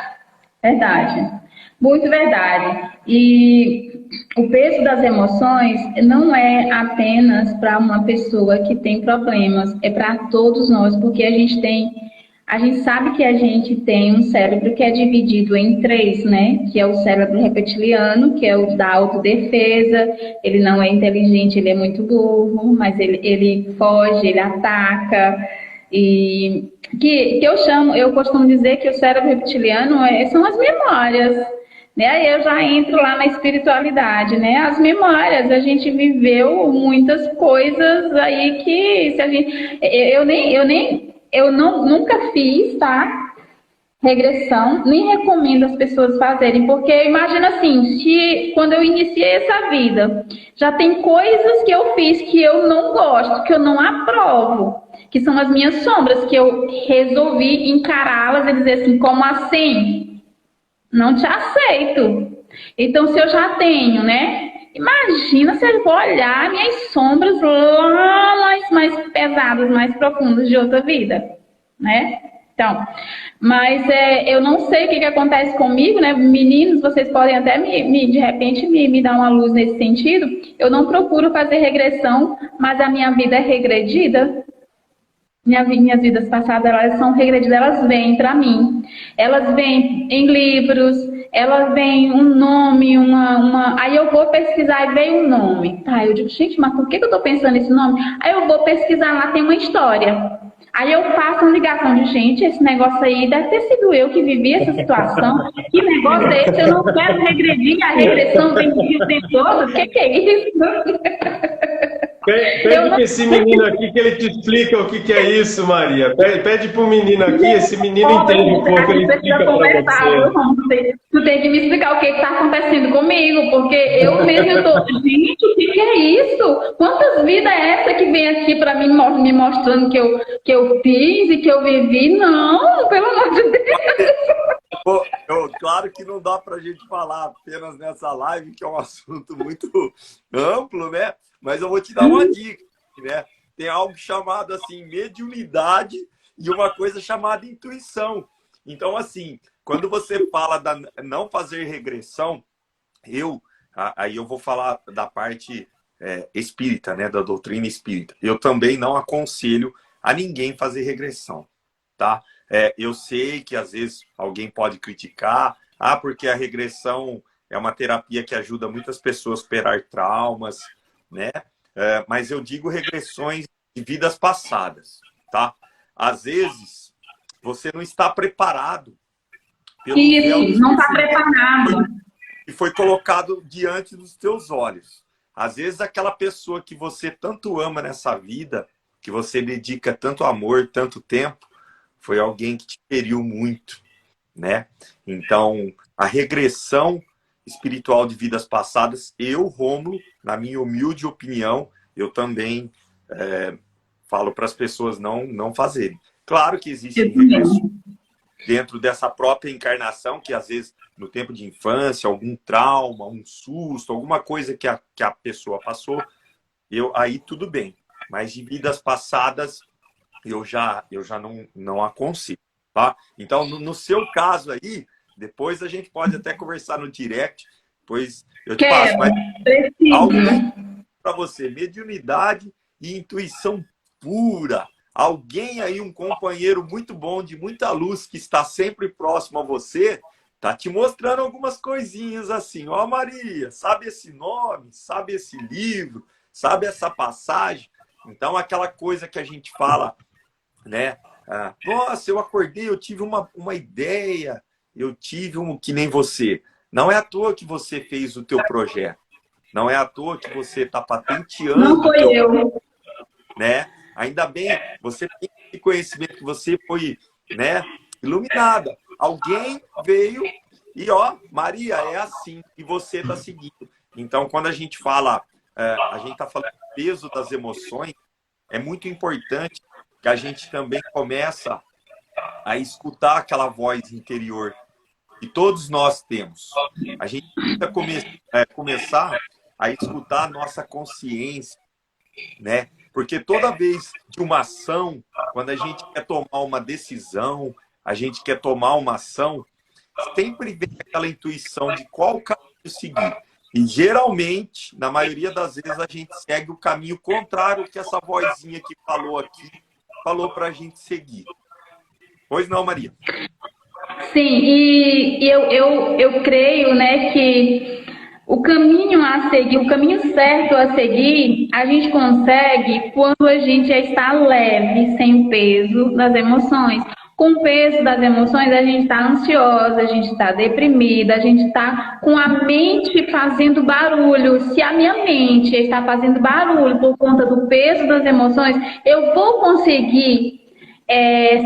verdade. Muito verdade. E o peso das emoções não é apenas para uma pessoa que tem problemas, é para todos nós, porque a gente sabe que a gente tem um cérebro que é dividido em 3, né? Que é o cérebro reptiliano, que é o da autodefesa. Ele não é inteligente, ele é muito burro, mas ele foge, ele ataca. E eu costumo dizer que o cérebro reptiliano são as memórias. Né? Aí eu já entro lá na espiritualidade, né? As memórias, a gente viveu muitas coisas aí que se a gente, nunca fiz, tá? Regressão, nem recomendo as pessoas fazerem, porque imagina assim, se quando eu iniciei essa vida, já tem coisas que eu fiz que eu não gosto, que eu não aprovo, que são as minhas sombras, que eu resolvi encará-las e dizer assim, como assim? Não te aceito. Então, se eu já tenho, né? Imagina se eu vou olhar minhas sombras lá mais pesadas, mais profundas de outra vida, né? Então, mas eu não sei o que acontece comigo, né? Meninos, vocês podem até de repente me dar uma luz nesse sentido. Eu não procuro fazer regressão, mas a minha vida é regredida. Minhas vidas passadas, elas são regredidas, elas vêm para mim. Elas vêm em livros, elas vêm um nome, aí eu vou pesquisar e vem um nome. Tá, eu digo, gente, mas por que eu tô pensando nesse nome? Aí eu vou pesquisar lá, tem uma história. Aí eu faço uma ligação de, gente, esse negócio aí deve ter sido eu que vivi essa situação. Que negócio é esse? Eu não quero regredir, a regressão vem o tempo todo. O que é isso? Pede para esse menino aqui que ele te explica o que é isso, Maria. Pede para o menino aqui, esse menino entende um pouco, ele explica para você. Tu tem que me explicar o que está acontecendo comigo, porque eu mesmo estou, gente, o que é isso? Quantas vidas é essa que vem aqui para mim me mostrando que eu fiz e que eu vivi? Não, pelo amor de Deus. Claro que não dá para a gente falar apenas nessa live, que é um assunto muito amplo, né? Mas eu vou te dar uma dica, né? Tem algo chamado assim, mediunidade e uma coisa chamada intuição. Então, assim, quando você fala da não fazer regressão, aí eu vou falar da parte espírita, né? Da doutrina espírita. Eu também não aconselho a ninguém fazer regressão, tá? Eu sei que às vezes alguém pode criticar, porque a regressão é uma terapia que ajuda muitas pessoas a superar traumas, né? mas eu digo regressões de vidas passadas, tá? Às vezes, você não está preparado pelo Isso, não está preparado. que foi colocado diante dos teus olhos. Às vezes, aquela pessoa que você tanto ama nessa vida, que você dedica tanto amor, tanto tempo, foi alguém que te feriu muito, né? Então, a regressão espiritual de vidas passadas, eu, Rômulo, na minha humilde opinião, eu também falo para as pessoas não fazerem. Claro que existem regressões dentro dessa própria encarnação, que às vezes no tempo de infância, algum trauma, um susto, alguma coisa que a pessoa passou, aí tudo bem. Mas de vidas passadas, eu já não aconselho, tá? Então, no seu caso aí, depois a gente pode até conversar no direct, depois eu te passo. Mas algo para você, mediunidade e intuição pura. Alguém aí, um companheiro muito bom, de muita luz, que está sempre próximo a você, tá te mostrando algumas coisinhas assim. Ó, Maria, sabe esse nome? Sabe esse livro? Sabe essa passagem? Então, aquela coisa que a gente fala, né? Nossa, eu acordei, eu tive uma ideia, eu tive que nem você. Não é à toa que você fez o teu projeto. Não é à toa que você está patenteando. Não foi eu. Né? Ainda bem, você tem esse conhecimento que você foi, né, iluminada. Alguém veio e, ó, Maria, é assim, e você está seguindo. Então, quando a gente fala, a gente está falando do peso das emoções, é muito importante que a gente também começa a escutar aquela voz interior que todos nós temos. A gente precisa começar a escutar a nossa consciência, né? Porque toda vez de uma ação, quando a gente quer tomar uma decisão, a gente quer tomar uma ação, sempre vem aquela intuição de qual caminho seguir. E geralmente, na maioria das vezes, a gente segue o caminho contrário que essa vozinha que falou aqui, falou para a gente seguir. Pois não, Maria? Sim, e eu creio, né, que o caminho a seguir, o caminho certo a seguir, a gente consegue quando a gente já está leve, sem o peso das emoções. Com o peso das emoções, a gente está ansiosa, a gente está deprimida, a gente está com a mente fazendo barulho. Se a minha mente está fazendo barulho por conta do peso das emoções, eu vou conseguir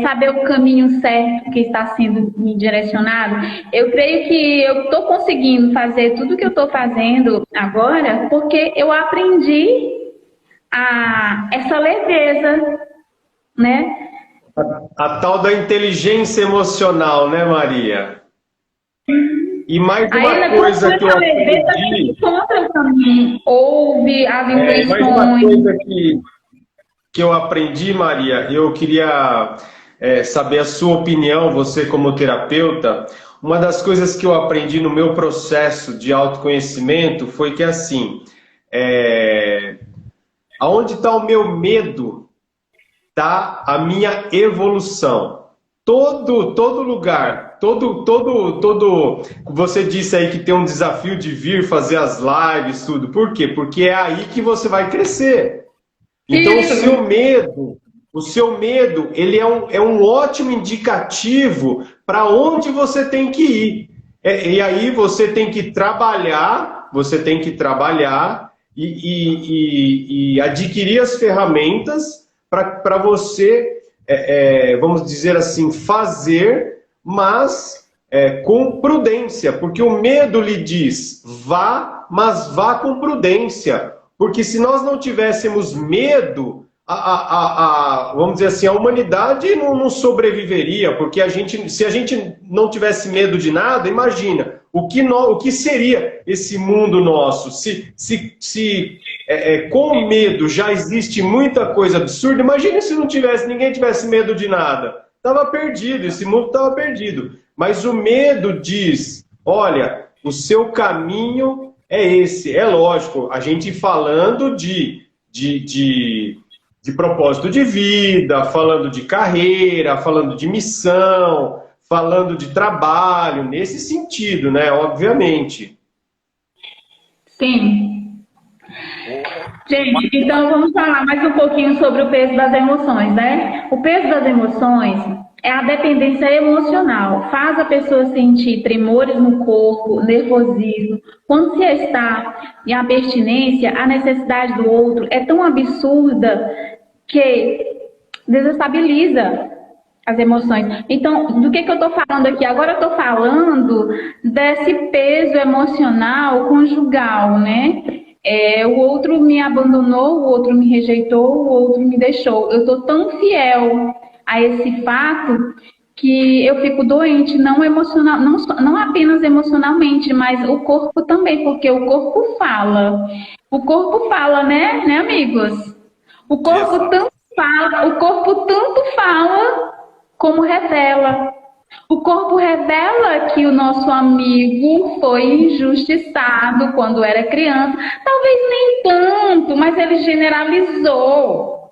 saber o caminho certo que está sendo me direcionado. Eu creio que eu estou conseguindo fazer tudo que eu estou fazendo agora porque eu aprendi essa leveza, né? A tal da inteligência emocional, né, Maria? E mais uma coisa que eu aprendi... Encontra o caminho, ouve as intuições. Mais uma coisa que eu aprendi, Maria, eu queria saber a sua opinião, você como terapeuta. Uma das coisas que eu aprendi no meu processo de autoconhecimento foi que, assim, aonde está o meu medo, está a minha evolução. Todo lugar, você disse aí que tem um desafio de vir fazer as lives, tudo. Por quê? Porque é aí que você vai crescer. Então, o seu medo, ele é um ótimo indicativo para onde você tem que ir. E aí você tem que trabalhar, e adquirir as ferramentas para você, vamos dizer assim, fazer, mas com prudência. Porque o medo lhe diz, vá, mas vá com prudência. Porque se nós não tivéssemos medo, vamos dizer assim, a humanidade não sobreviveria, porque se a gente não tivesse medo de nada, imagina, o que seria esse mundo nosso? Se com medo já existe muita coisa absurda, imagina se ninguém tivesse medo de nada. Estava perdido, esse mundo estava perdido. Mas o medo diz, olha, o seu caminho é esse. É lógico, a gente falando de propósito de vida, falando de carreira, falando de missão, falando de trabalho, nesse sentido, né? Obviamente. Sim. Gente, então vamos falar mais um pouquinho sobre o peso das emoções, né? O peso das emoções é a dependência emocional. Faz a pessoa sentir tremores no corpo, nervosismo. Quando se está em abstinência, a necessidade do outro é tão absurda que desestabiliza as emoções. Então, do que eu estou falando aqui? Agora eu estou falando desse peso emocional conjugal, né? O outro me abandonou, o outro me rejeitou, o outro me deixou. Eu estou tão fiel a esse fato que eu fico doente, não emocional, não apenas emocionalmente, mas o corpo também, porque o corpo fala. O corpo fala, né, amigos? O corpo tanto fala como revela. O corpo revela que o nosso amigo foi injustiçado quando era criança. Talvez nem tanto, mas ele generalizou.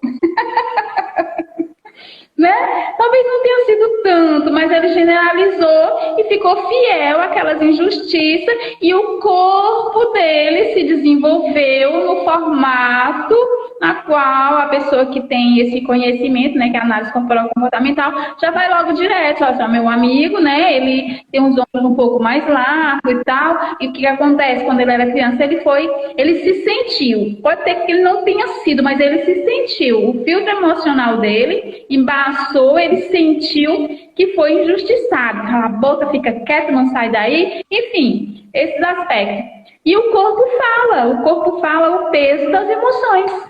Né? Talvez não tenha sido tanto, mas ele generalizou e ficou fiel àquelas injustiças e o corpo dele se desenvolveu no formato na qual a pessoa que tem esse conhecimento, né, que é a análise corporal comportamental, já vai logo direto, ó, meu amigo, né, ele tem uns ombros um pouco mais largos e tal, e o que acontece quando ele era criança? Ele se sentiu, pode ser que ele não tenha sido, mas ele se sentiu, o filtro emocional dele embaçou, ele sentiu que foi injustiçado, cala a boca, fica quieto, não sai daí, enfim, esses aspectos. E o corpo fala o peso das emoções.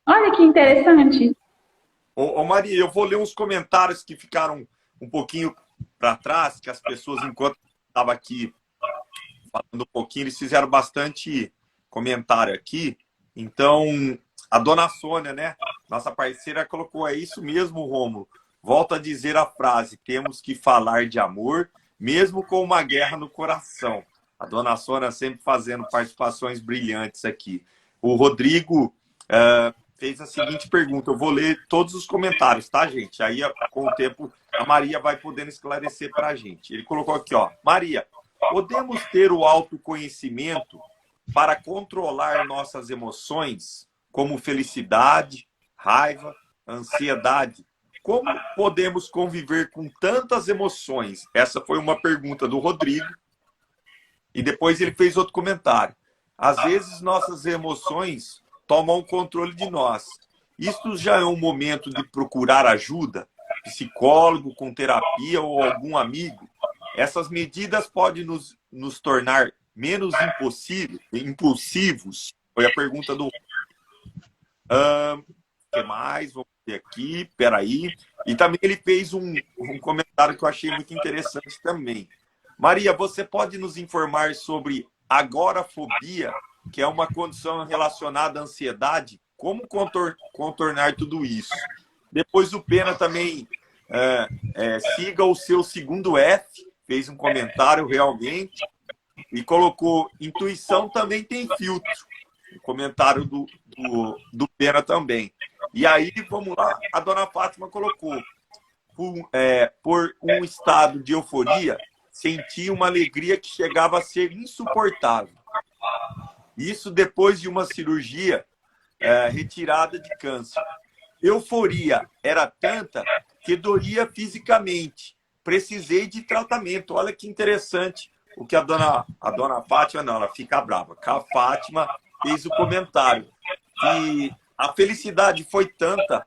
Olha que interessante. Ô Maria, eu vou ler uns comentários que ficaram um pouquinho para trás, que as pessoas, enquanto estava aqui falando um pouquinho, eles fizeram bastante comentário aqui. Então, a dona Sônia, né, nossa parceira, colocou, é isso mesmo, Rômulo. Volto a dizer a frase, temos que falar de amor, mesmo com uma guerra no coração. A dona Sônia sempre fazendo participações brilhantes aqui. O Rodrigo fez a seguinte pergunta, eu vou ler todos os comentários, tá, gente? Aí, com o tempo, a Maria vai podendo esclarecer para a gente. Ele colocou aqui, ó, Maria, podemos ter o autoconhecimento para controlar nossas emoções, como felicidade, raiva, ansiedade? Como podemos conviver com tantas emoções? Essa foi uma pergunta do Rodrigo. E depois ele fez outro comentário. Às vezes, nossas emoções tomam o controle de nós. Isto já é um momento de procurar ajuda? Psicólogo, com terapia ou algum amigo? Essas medidas podem nos tornar menos impulsivos? Foi a pergunta do... O que mais? Vamos ver aqui. Peraí. E também ele fez um comentário que eu achei muito interessante também. Maria, você pode nos informar sobre agorafobia, que é uma condição relacionada à ansiedade? Como contornar tudo isso? Depois o Pena também siga o seu segundo F, fez um comentário realmente, e colocou, intuição também tem filtro. O comentário do Pena também. E aí, vamos lá, a dona Fátima colocou, por um estado de euforia, senti uma alegria que chegava a ser insuportável. Isso depois de uma cirurgia retirada de câncer. Euforia era tanta que doía fisicamente. Precisei de tratamento. Olha que interessante o que a dona Fátima, não, ela fica brava. A Fátima fez o comentário. E a felicidade foi tanta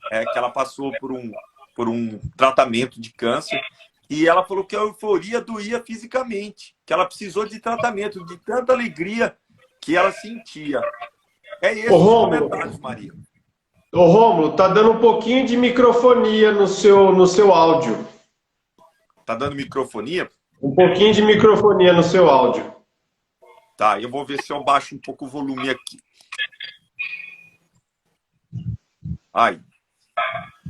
que ela passou por um tratamento de câncer. E ela falou que a euforia doía fisicamente, que ela precisou de tratamento, de tanta alegria que ela sentia. É esse o comentário, Maria. Ô, Rômulo, tá dando um pouquinho de microfonia no seu áudio. Tá dando microfonia? Um pouquinho de microfonia no seu áudio. Tá, eu vou ver se eu baixo um pouco o volume aqui. Aí.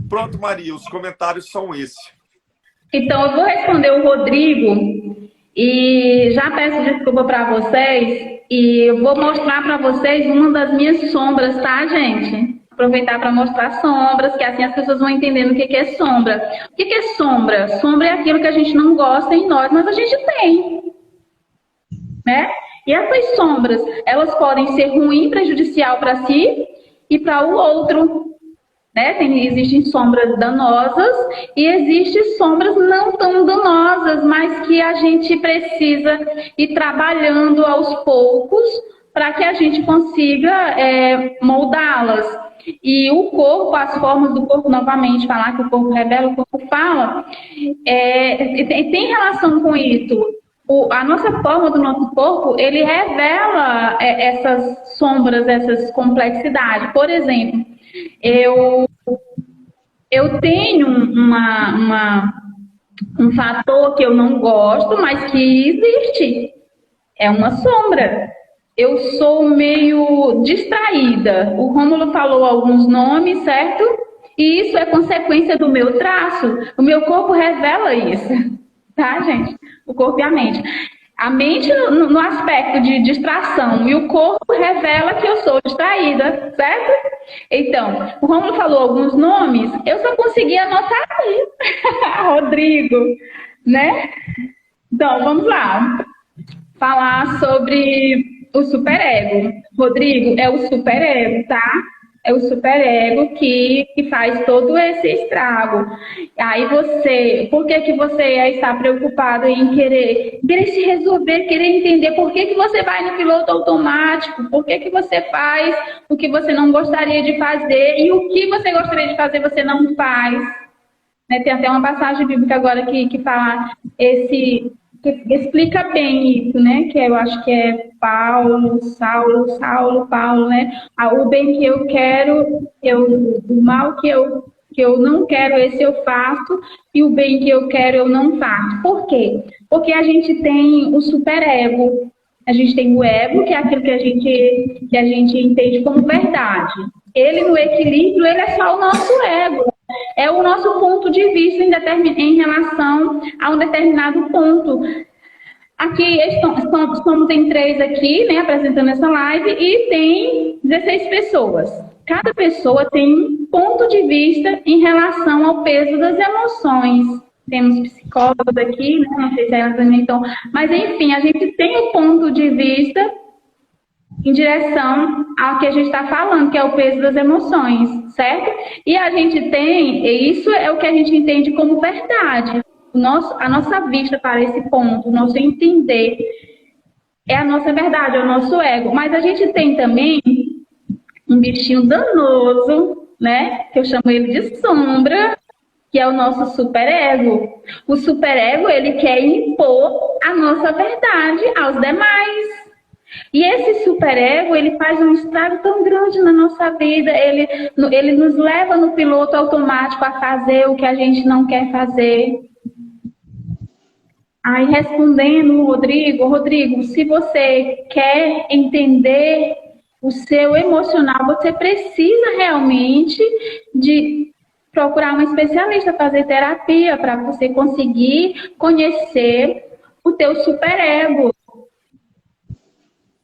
Pronto, Maria, os comentários são esses. Então, eu vou responder o Rodrigo e já peço desculpa para vocês e eu vou mostrar para vocês uma das minhas sombras, tá, gente? Aproveitar para mostrar sombras, que assim as pessoas vão entendendo o que é sombra. O que é sombra? Sombra é aquilo que a gente não gosta em nós, mas a gente tem, né? E essas sombras, elas podem ser ruim, prejudicial para si e para o outro. Né? Existem sombras danosas e existem sombras não tão danosas, mas que a gente precisa ir trabalhando aos poucos para que a gente consiga moldá-las. E o corpo, as formas do corpo, novamente, falar que o corpo revela, o corpo fala, tem relação com isso. A nossa forma do nosso corpo, ele revela essas sombras, essas complexidades. Por exemplo, eu tenho um fator que eu não gosto, mas que existe. É uma sombra. Eu sou meio distraída. O Rômulo falou alguns nomes, certo? E isso é consequência do meu traço. O meu corpo revela isso. Tá, gente? O corpo e a mente. A mente no aspecto de distração e o corpo revela que eu sou distraída, certo? Então, o Rômulo falou alguns nomes, eu só consegui anotar aqui. Rodrigo, né? Então, vamos lá. Falar sobre o superego. Rodrigo é o superego, tá? É o superego que faz todo esse estrago. Aí por que você está preocupado em querer se resolver, querer entender por que você vai no piloto automático, por que você faz o que você não gostaria de fazer e o que você gostaria de fazer você não faz. Né? Tem até uma passagem bíblica agora que fala que explica bem isso, né? Que eu acho que é Paulo, né? O bem que eu quero, o mal que eu não quero, esse eu faço, e o bem que eu quero, eu não faço. Por quê? Porque a gente tem o superego, a gente tem o ego, que é aquilo que a gente entende como verdade. Ele, no equilíbrio, ele é só o nosso ego. É o nosso ponto de vista em relação a um determinado ponto. Aqui estamos em 3 aqui, né, apresentando essa live, e tem 16 pessoas. Cada pessoa tem um ponto de vista em relação ao peso das emoções. Temos psicólogos aqui, né, não sei se elas também estão, mas enfim, a gente tem o ponto de vista em direção ao que a gente está falando, que é o peso das emoções, certo? E a gente tem, isso é o que a gente entende como verdade. A nossa vista para esse ponto, o nosso entender, é a nossa verdade, é o nosso ego. Mas a gente tem também um bichinho danoso, né? Que eu chamo ele de sombra, que é o nosso superego. O superego, ele quer impor a nossa verdade aos demais. E esse superego, ele faz um estrago tão grande na nossa vida, ele nos leva no piloto automático a fazer o que a gente não quer fazer. Aí, respondendo o Rodrigo, se você quer entender o seu emocional, você precisa realmente de procurar um especialista, fazer terapia, para você conseguir conhecer o teu superego.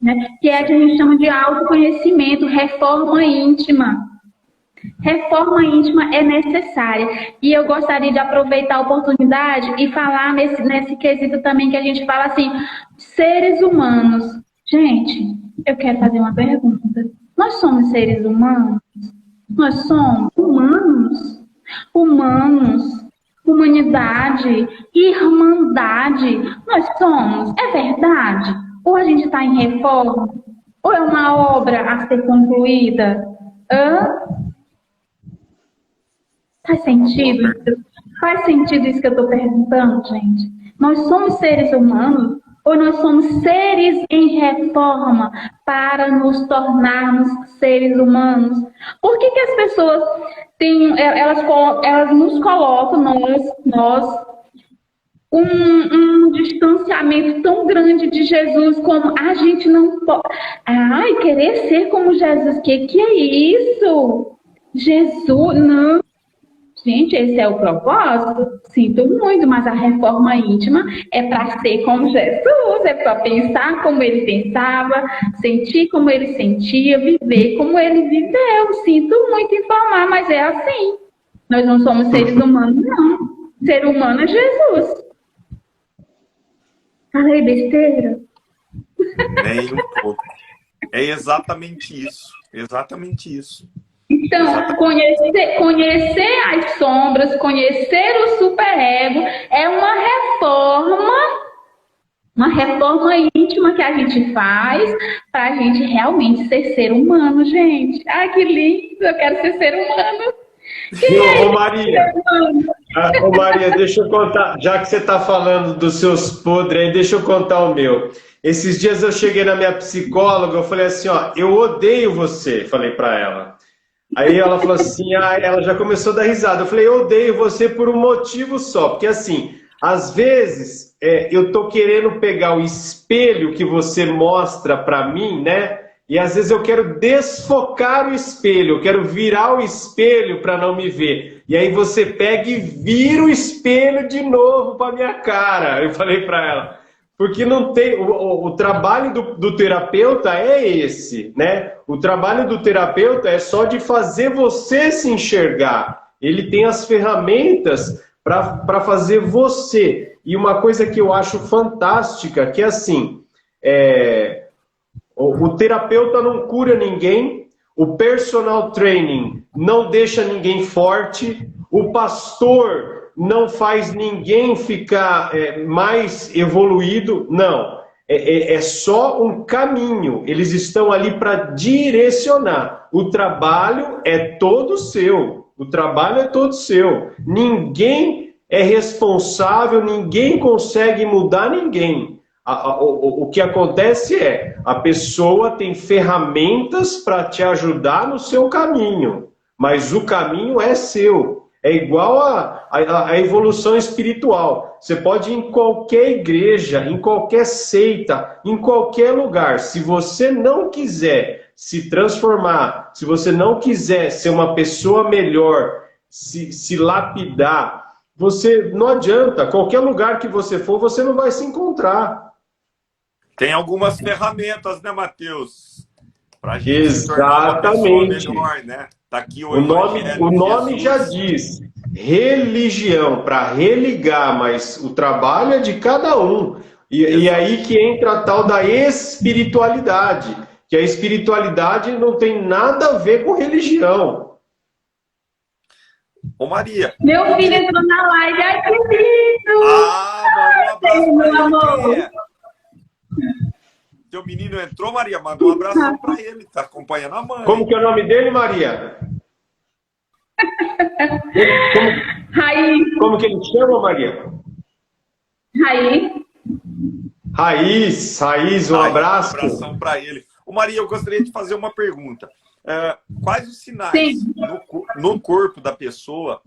Né? Que é o que a gente chama de autoconhecimento, reforma íntima. Reforma íntima é necessária. E eu gostaria de aproveitar a oportunidade e falar nesse quesito também que a gente fala assim, seres humanos. Gente, eu quero fazer uma pergunta. Nós somos seres humanos? Nós somos humanos? Humanos, humanidade, irmandade. Nós somos. É verdade? Ou a gente está em reforma? Ou é uma obra a ser concluída? Faz sentido? Faz sentido isso que eu estou perguntando, gente? Nós somos seres humanos ou nós somos seres em reforma para nos tornarmos seres humanos? Por que as pessoas elas nos colocam, nós um distanciamento tão grande de Jesus, como a gente não pode... Ai, querer ser como Jesus, que é isso? Jesus, não. Gente, esse é o propósito? Sinto muito, mas a reforma íntima é para ser como Jesus, é para pensar como ele pensava, sentir como ele sentia, viver como ele viveu. Sinto muito informar, mas é assim. Nós não somos seres humanos, não. Ser humano é Jesus. Falei besteira? Nem um pouco. É exatamente isso. Exatamente isso. Então, conhecer as sombras, conhecer o superego é uma reforma íntima que a gente faz para a gente realmente ser humano, gente. Ai, que lindo, eu quero ser humano. Ô, Maria, ô, Maria, deixa eu contar, já que você está falando dos seus podres aí, deixa eu contar o meu. Esses dias eu cheguei na minha psicóloga, eu falei assim, ó, eu odeio você, falei para ela. Aí ela falou assim, ela já começou a dar risada. Eu falei, eu odeio você por um motivo só, porque assim, às vezes eu tô querendo pegar o espelho que você mostra para mim, né? E às vezes eu quero desfocar o espelho, eu quero virar o espelho para não me ver. E aí você pega e vira o espelho de novo para minha cara. Eu falei para ela, porque não tem o trabalho do terapeuta é esse, né? O trabalho do terapeuta é só de fazer você se enxergar. Ele tem as ferramentas para fazer você. E uma coisa que eu acho fantástica, que é assim, o terapeuta não cura ninguém, o personal training não deixa ninguém forte, o pastor não faz ninguém ficar mais evoluído, não. É só um caminho, eles estão ali para direcionar. O trabalho é todo seu, o trabalho é todo seu. Ninguém é responsável, ninguém consegue mudar ninguém. O que acontece é, a pessoa tem ferramentas para te ajudar no seu caminho, mas o caminho é seu. É igual a evolução espiritual. Você pode ir em qualquer igreja, em qualquer seita, em qualquer lugar. Se você não quiser se transformar, se você não quiser ser uma pessoa melhor, se lapidar, você não adianta. Qualquer lugar que você for, você não vai se encontrar. Tem algumas ferramentas, né, Matheus? Para a gente Exatamente. se tornar uma pessoa melhor, né? Tá aqui o nome já diz, religião, para religar, mas o trabalho é de cada um. E aí que entra a tal da espiritualidade, que a espiritualidade não tem nada a ver com religião. Ô, Maria. Meu filho entrou na live, ai que lindo! Ah, manda um abraço pra ele. Teu menino entrou, Maria, manda um abraço pra ele, tá acompanhando a mãe. Como que é o nome dele, Maria? Raiz. Como que ele chama, Maria? Raiz, um abraço. Um abração pra ele. Ô, Maria, eu gostaria de fazer uma pergunta. Quais os sinais no corpo da pessoa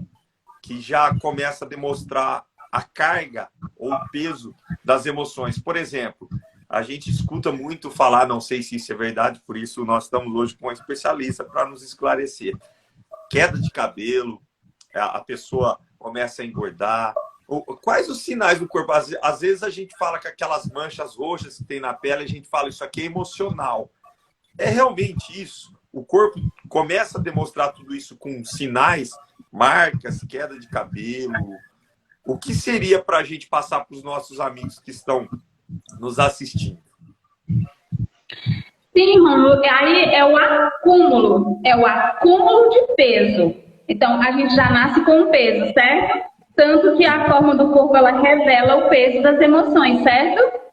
que já começa a demonstrar a carga ou o peso das emoções? Por exemplo, a gente escuta muito falar, não sei se isso é verdade, por isso nós estamos hoje com um especialista para nos esclarecer. Queda de cabelo, a pessoa começa a engordar. Quais os sinais do corpo? Às vezes a gente fala que aquelas manchas roxas que tem na pele, a gente fala isso aqui é emocional. É realmente isso? O corpo começa a demonstrar tudo isso com sinais, marcas, queda de cabelo. O que seria para a gente passar para os nossos amigos que estão nos assistindo? Sim, Rômulo, aí é o acúmulo de peso. Então, a gente já nasce com um peso, certo? Tanto que a forma do corpo, ela revela o peso das emoções, certo?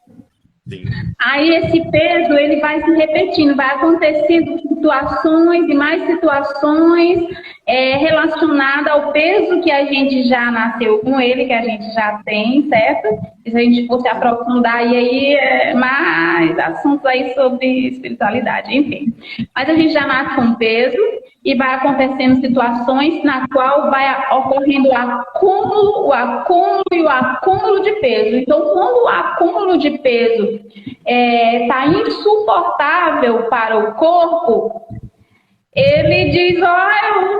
Sim. Aí esse peso, ele vai se repetindo, vai acontecendo situações e mais situações relacionadas ao peso que a gente já nasceu com ele, que a gente já tem, certo? E se a gente fosse aprofundar, e aí mais assuntos aí sobre espiritualidade, enfim. Mas a gente já nasce com peso e vai acontecendo situações na qual vai ocorrendo o acúmulo e o acúmulo de peso. Então, quando o acúmulo de peso está insuportável para o corpo, ele diz, eu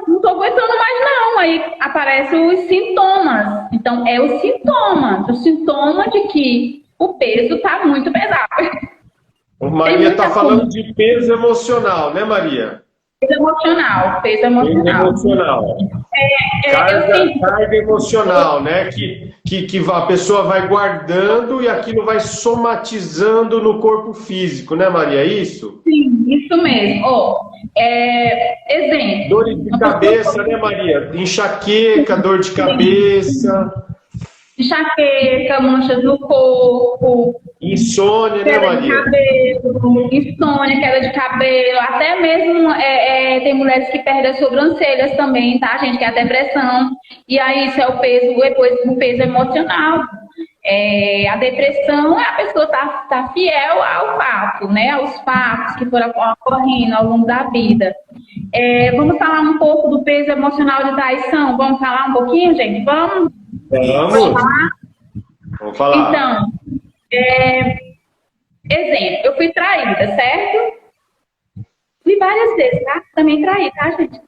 não estou aguentando mais não. Aí aparecem os sintomas. Então, é o sintoma de que o peso está muito pesado. Maria está falando de peso emocional, né, Maria? Peso emocional, peso emocional. Emocional. Carga emocional, né? Que a pessoa vai guardando e aquilo vai somatizando no corpo físico, né, Maria? É isso? Sim, isso mesmo. Exemplo. Dor de cabeça, né, Maria? Enxaqueca, dor de cabeça. Enxaqueca, manchas no corpo. Insônia, né, Maria? Insônia, queda de cabelo, até mesmo tem mulheres que perdem as sobrancelhas também, tá, gente? Que é a depressão. E aí isso é o peso, depois o peso emocional. A depressão é a pessoa tá fiel ao fato, né? Aos fatos que foram ocorrendo ao longo da vida. Vamos falar um pouco do peso emocional de traição? Vamos falar um pouquinho, gente? Vamos falar? Vamos falar. Então, exemplo, eu fui traída, certo? Fui várias vezes, tá? Também traí, tá, gente?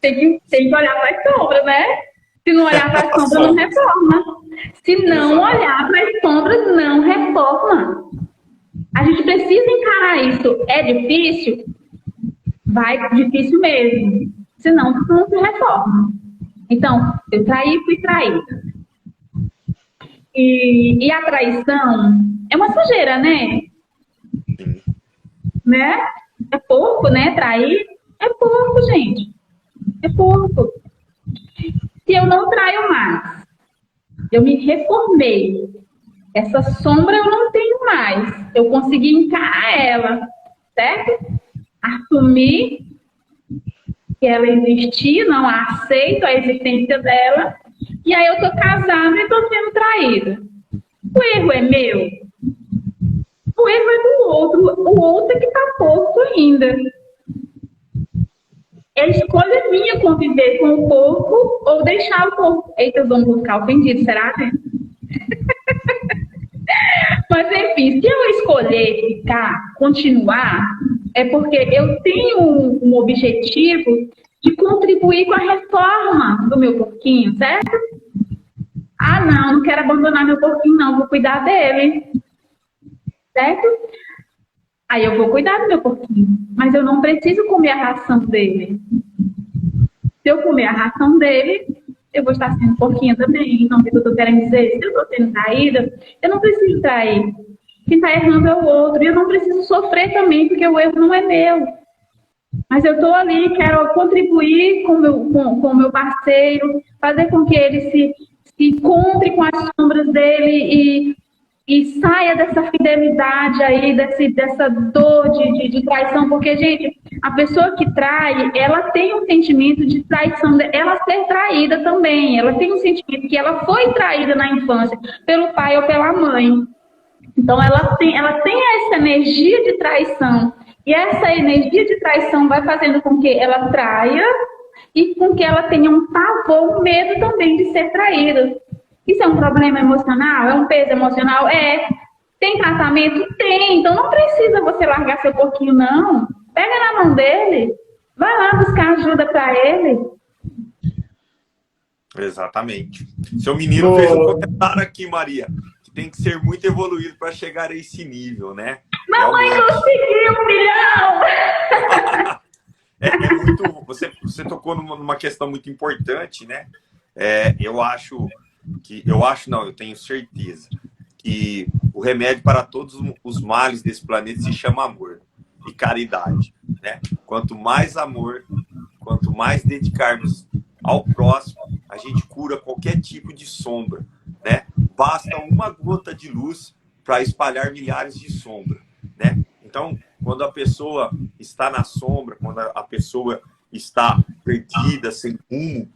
Tem que olhar para as sombras, né? Se não olhar para as sombras, não reforma. Se não olhar para as sombras, não reforma. A gente precisa encarar isso. É difícil? Difícil mesmo. Senão, não se reforma. Então, eu fui traída. E a traição é uma sujeira, né? Né? É porco, né? Trair é porco, gente. É porco. Se eu não traio mais, eu me reformei. Essa sombra eu não tenho mais. Eu consegui encarar ela, certo? Assumir que ela existia, não aceito a existência dela. E aí eu tô casada e tô sendo traída. O erro é meu? O erro é do outro. O outro é que tá porco ainda. É escolha minha conviver com o porco ou deixar o porco. Eita, vamos ficar ofendidos, será, gente? Mas, enfim, se eu escolher continuar, é porque eu tenho um objetivo de contribuir com a reforma do meu porquinho, certo? Ah, não quero abandonar meu porquinho, não, vou cuidar dele. Certo? Aí eu vou cuidar do meu porquinho, mas eu não preciso comer a ração dele. Se eu comer a ração dele, eu vou estar sendo porquinha também. Então, o que eu estou querendo dizer? Se eu estou sendo traída, eu não preciso trair. Quem está errando é o outro. E eu não preciso sofrer também, porque o erro não é meu. Mas eu estou ali, quero contribuir com o meu parceiro, fazer com que ele se encontre com as sombras dele e saia dessa fidelidade aí, dessa dor de traição. Porque, gente, a pessoa que trai, ela tem um sentimento de traição, ela ser traída também. Ela tem um sentimento que ela foi traída na infância pelo pai ou pela mãe. Então, ela tem essa energia de traição. E essa energia de traição vai fazendo com que ela traia e com que ela tenha um pavor, um medo também de ser traída. Isso é um problema emocional? É um peso emocional? Tem tratamento? Tem. Então não precisa você largar seu porquinho, não. Pega na mão dele. Vai lá buscar ajuda para ele. Exatamente. Seu menino fez um comentário aqui, Maria, que tem que ser muito evoluído para chegar a esse nível, né? Mamãe conseguiu 1 milhão! Muito. Você tocou numa questão muito importante, né? Eu tenho certeza que o remédio para todos os males desse planeta se chama amor e caridade, né? Quanto mais amor, quanto mais dedicarmos ao próximo, a gente cura qualquer tipo de sombra, né? Basta uma gota de luz para espalhar milhares de sombras, né? Então, quando a pessoa está na sombra, quando a pessoa está perdida, sem rumo,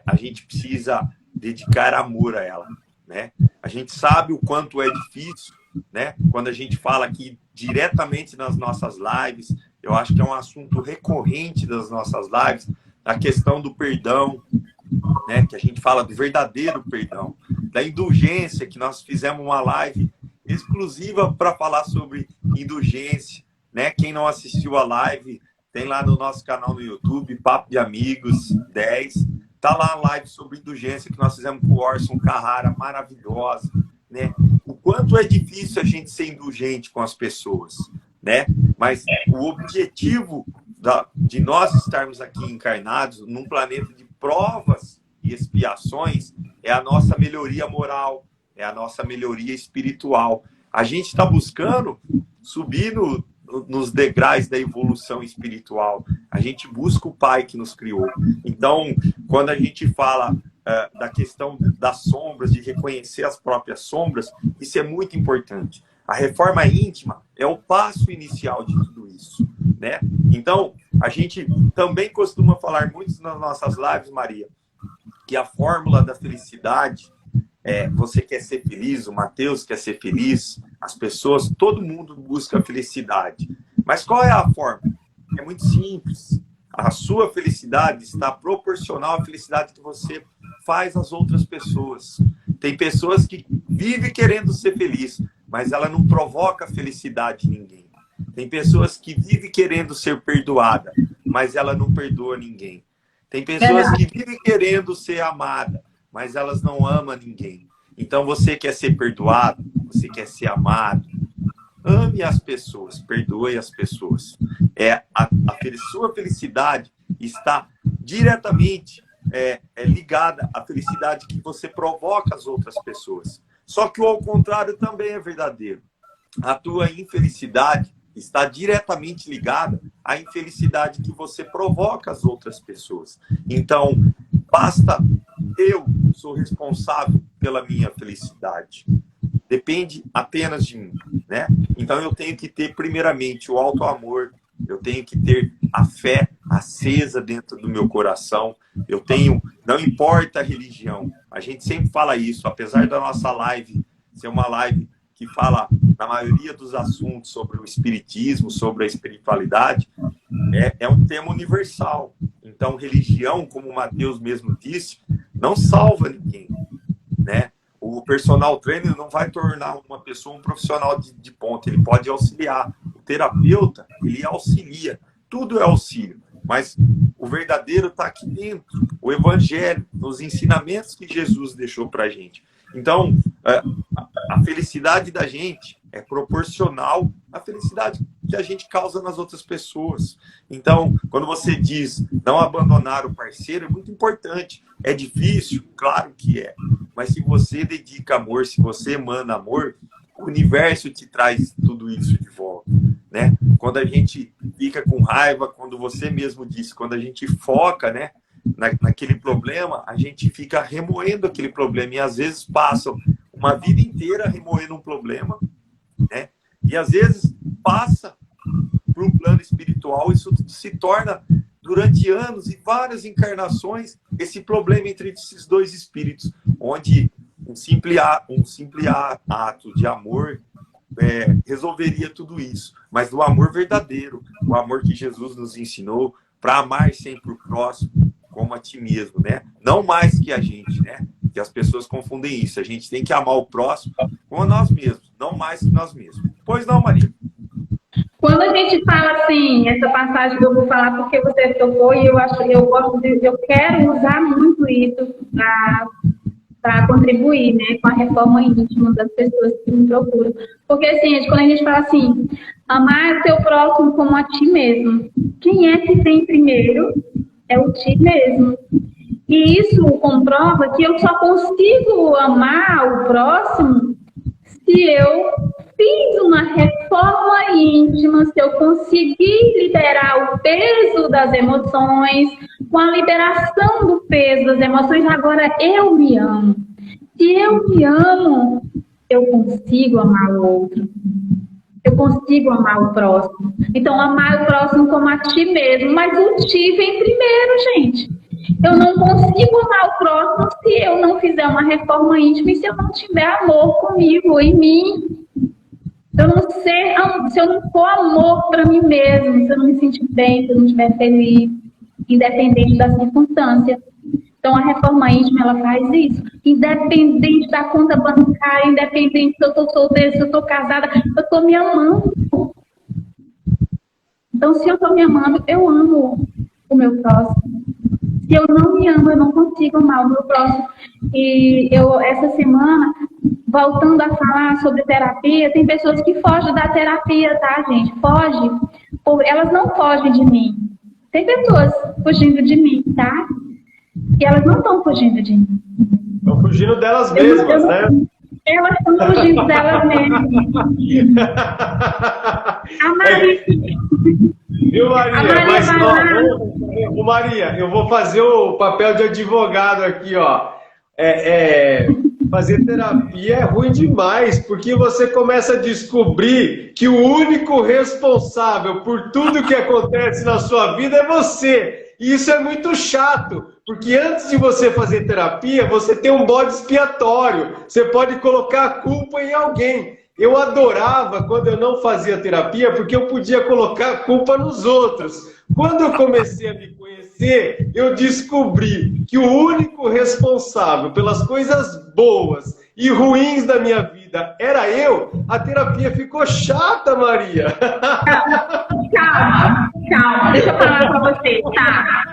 a gente precisa dedicar amor a ela, né? A gente sabe o quanto é difícil, né? Quando a gente fala aqui diretamente nas nossas lives, eu acho que é um assunto recorrente das nossas lives, a questão do perdão, né? Que a gente fala do verdadeiro perdão, da indulgência, que nós fizemos uma live exclusiva para falar sobre indulgência, né? Quem não assistiu a live, tem lá no nosso canal no YouTube, Papo de Amigos 10, tá lá a live sobre indulgência que nós fizemos com o Orson Carrara, maravilhosa, né? O quanto é difícil a gente ser indulgente com as pessoas, né? Mas o objetivo de nós estarmos aqui encarnados num planeta de provas e expiações é a nossa melhoria moral, é a nossa melhoria espiritual. A gente está buscando subir nos degraus da evolução espiritual. A gente busca o Pai que nos criou. Então, quando a gente fala da questão das sombras, de reconhecer as próprias sombras, isso é muito importante. A reforma íntima é o passo inicial de tudo isso, né? Então, a gente também costuma falar muito nas nossas lives, Maria, que a fórmula da felicidade você quer ser feliz, o Mateus quer ser feliz, as pessoas, todo mundo busca a felicidade. Mas qual é a fórmula? É muito simples. A sua felicidade está proporcional à felicidade que você faz às outras pessoas. Tem pessoas que vivem querendo ser feliz, mas ela não provoca felicidade em ninguém. Tem pessoas que vivem querendo ser perdoada, mas ela não perdoa ninguém. Tem pessoas que vivem querendo ser amada, mas elas não amam ninguém. Então você quer ser perdoado, você quer ser amado, ame as pessoas, perdoe as pessoas. Sua felicidade está diretamente ligada à felicidade que você provoca às outras pessoas. Só que o ao contrário também é verdadeiro. A tua infelicidade está diretamente ligada à infelicidade que você provoca às outras pessoas. Então, eu sou responsável pela minha felicidade. Depende apenas de mim, né? Então eu tenho que ter primeiramente o auto-amor, eu tenho que ter a fé acesa dentro do meu coração, não importa a religião, a gente sempre fala isso, apesar da nossa live ser uma live que fala, na maioria dos assuntos, sobre o espiritismo, sobre a espiritualidade, é um tema universal. Então, religião, como o Mateus mesmo disse, não salva ninguém, né? O personal trainer não vai tornar uma pessoa um profissional de ponta, ele pode auxiliar. O terapeuta, ele auxilia. Tudo é auxílio, mas o verdadeiro está aqui dentro. O evangelho, os ensinamentos que Jesus deixou para a gente. Então, a felicidade da gente é proporcional à felicidade que a gente causa nas outras pessoas. Então, quando você diz não abandonar o parceiro, é muito importante. É difícil? Claro que é. Mas se você dedica amor, se você emana amor, o universo te traz tudo isso de volta, né? Quando a gente fica com raiva, quando você mesmo disse, quando a gente foca, né, naquele problema, a gente fica remoendo aquele problema e às vezes passa uma vida inteira remoendo um problema, né? E às vezes passa para um plano espiritual, isso se torna durante anos e várias encarnações esse problema entre esses dois espíritos, onde um simples ato de amor resolveria tudo isso, mas do amor verdadeiro, o amor que Jesus nos ensinou para amar sempre o próximo como a ti mesmo, né? Não mais que a gente, né? Que as pessoas confundem isso. A gente tem que amar o próximo como a nós mesmos, não mais que nós mesmos. Pois não, Maria? Quando a gente fala assim, essa passagem que eu vou falar porque você tocou e eu quero usar muito isso para contribuir, né, com a reforma íntima das pessoas que me procuram. Porque assim, quando a gente fala assim, amar o teu próximo como a ti mesmo, quem é que vem primeiro? É o ti mesmo. E isso comprova que eu só consigo amar o próximo se eu fiz uma reforma íntima, se eu conseguir liberar o peso das emoções, com a liberação do peso das emoções, agora eu me amo. Se eu me amo, eu consigo amar o outro. Eu consigo amar o próximo. Então, amar o próximo como a ti mesmo. Mas o ti vem primeiro, gente. Eu não consigo amar o próximo se eu não fizer uma reforma íntima e se eu não tiver amor comigo, em mim. Se eu não for amor para mim mesmo, se eu não me sentir bem, se eu não estiver feliz, independente da circunstância. Então, a reforma íntima, ela faz isso. Independente da conta bancária, independente se eu estou solteira, se eu estou casada, eu estou me amando. Então, se eu estou me amando, eu amo o meu próximo. Se eu não me amo, eu não consigo amar o meu próximo. E essa semana, voltando a falar sobre terapia, tem pessoas que fogem da terapia, tá, gente? Elas não fogem de mim. Tem pessoas fugindo de mim, tá? E elas não estão fugindo de mim. Estão fugindo delas mesmas, né? Elas estão fugindo delas mesmas. A Maria. Viu, Maria? Mas, ó, Maria, eu vou fazer o papel de advogado aqui, ó. Fazer terapia é ruim demais, porque você começa a descobrir que o único responsável por tudo que acontece na sua vida é você. E isso é muito chato, porque antes de você fazer terapia, você tem um bode expiatório. Você pode colocar a culpa em alguém. Eu adorava quando eu não fazia terapia, porque eu podia colocar a culpa nos outros. Quando eu comecei a me conhecer, eu descobri que o único responsável pelas coisas boas e ruins da minha vida era eu. A terapia ficou chata, Maria. Calma, deixa eu falar pra você, tá?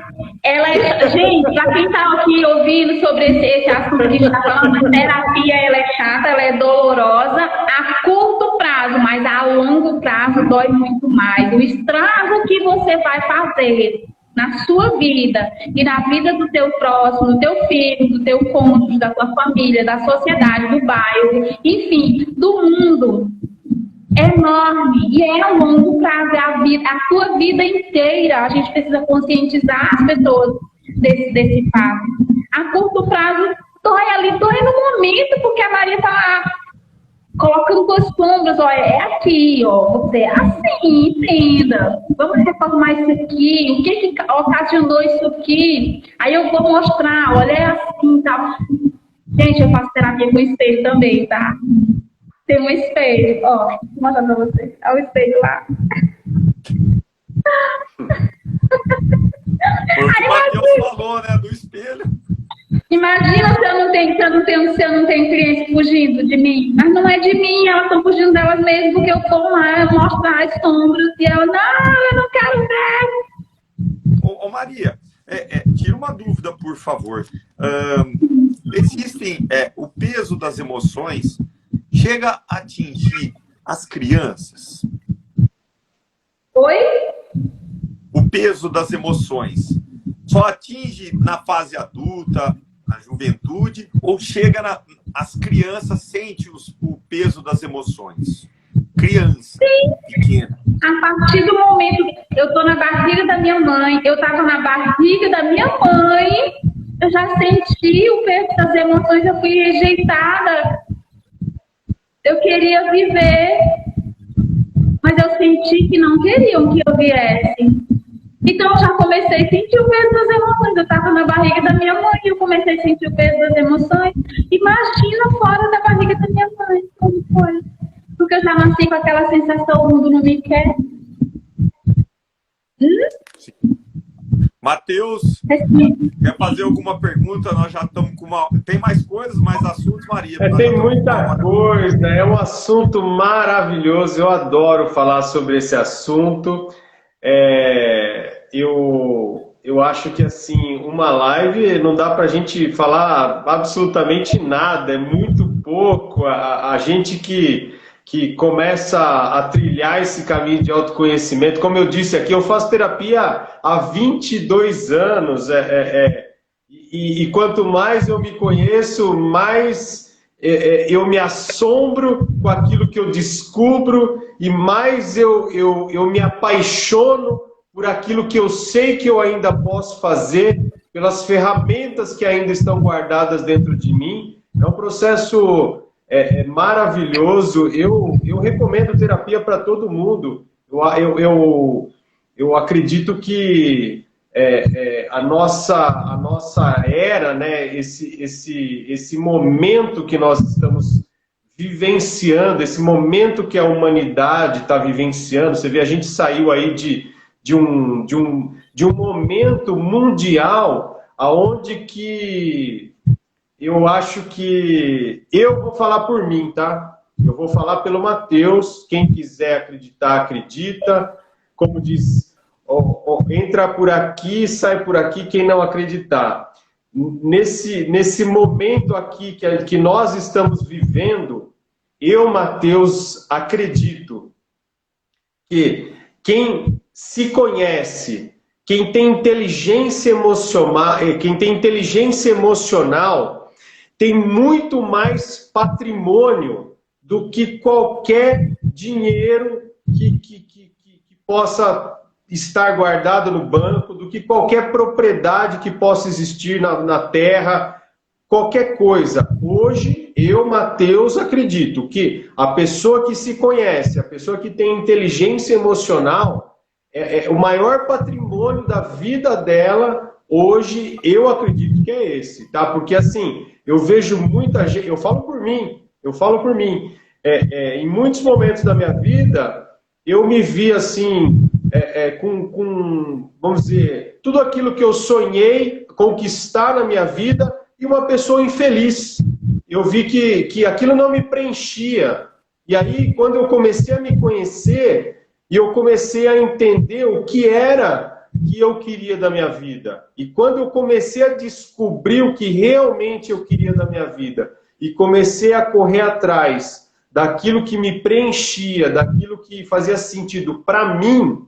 Gente, pra quem tá aqui ouvindo sobre esse assunto que a gente tá falando, a terapia ela é chata, ela é dolorosa a curto prazo, mas a longo prazo dói muito mais. O estrago que você vai fazer na sua vida e na vida do teu próximo, do teu filho, do teu cônjuge, da tua família, da sociedade, do bairro, enfim, do mundo, é enorme e é a longo prazo, a tua vida inteira. A gente precisa conscientizar as pessoas desse fato. A curto prazo dói ali, dói no momento, porque a Maria tá lá colocando tuas sombras, ó, é aqui, ó, você é assim, entenda. Vamos reformar isso aqui, o que ocasionou isso aqui? Aí eu vou mostrar, olha, é assim, tal. Gente, eu faço terapia com espelho também, tá? Tem um espelho, ó, vou mostrar pra você. Olha o espelho lá. Foi o que o Matheus falou, né? Do espelho. Imagina se eu não tenho clientes fugindo de mim. Mas não é de mim, elas estão fugindo delas mesmas, porque eu tô lá, mostrar as sombras, e elas, não, eu não quero ver. Ô Maria, tira uma dúvida, por favor. Existem, o peso das emoções chega a atingir as crianças? Oi? O peso das emoções só atinge na fase adulta, na juventude, ou chega as crianças sentem o peso das emoções? Criança, pequena. A partir do momento que eu estou na barriga da minha mãe, eu estava na barriga da minha mãe, eu já senti o peso das emoções, eu fui rejeitada. Eu queria viver, mas eu senti que não queriam que eu viesse. Então, eu já comecei a sentir o peso das emoções. Eu estava na barriga da minha mãe e eu comecei a sentir o peso das emoções. Imagina fora da barriga da minha mãe, como foi. Porque eu já nasci com aquela sensação, o mundo não me quer. Matheus, quer fazer alguma pergunta? Nós já estamos com uma... Tem mais coisas, mais assuntos, Maria? Tem muita coisa, é um assunto maravilhoso. Eu adoro falar sobre esse assunto. Eu acho que assim, uma live não dá para a gente falar absolutamente nada, é muito pouco. A gente que começa a trilhar esse caminho de autoconhecimento, como eu disse aqui, eu faço terapia há 22 anos, e quanto mais eu me conheço, mais eu me assombro com aquilo que eu descubro, e mais eu me apaixono por aquilo que eu sei que eu ainda posso fazer, pelas ferramentas que ainda estão guardadas dentro de mim. É um processo maravilhoso. Eu recomendo terapia para todo mundo. Eu acredito que a nossa era, né, esse momento que nós estamos vivenciando, esse momento que a humanidade está vivenciando, você vê, a gente saiu aí de um momento mundial aonde que eu acho que eu vou falar por mim, tá? Eu vou falar pelo Matheus. Quem quiser acreditar, acredita. Como diz, entra por aqui, sai por aqui quem não acreditar. Nesse momento aqui que nós estamos vivendo, eu, Matheus, acredito que quem se conhece, quem tem inteligência emocional tem muito mais patrimônio do que qualquer dinheiro que possa estar guardado no banco, do que qualquer propriedade que possa existir na terra, qualquer coisa. Hoje, eu, Matheus, acredito que a pessoa que se conhece, a pessoa que tem inteligência emocional, o maior patrimônio da vida dela, hoje, eu acredito que é esse, tá? Porque, assim, eu vejo muita gente, eu falo por mim, em muitos momentos da minha vida, eu me vi, assim, vamos dizer, tudo aquilo que eu sonhei conquistar na minha vida e uma pessoa infeliz. Eu vi que aquilo não me preenchia. E aí, quando eu comecei a me conhecer, e eu comecei a entender o que era que eu queria da minha vida. E quando eu comecei a descobrir o que realmente eu queria da minha vida, e comecei a correr atrás daquilo que me preenchia, daquilo que fazia sentido para mim,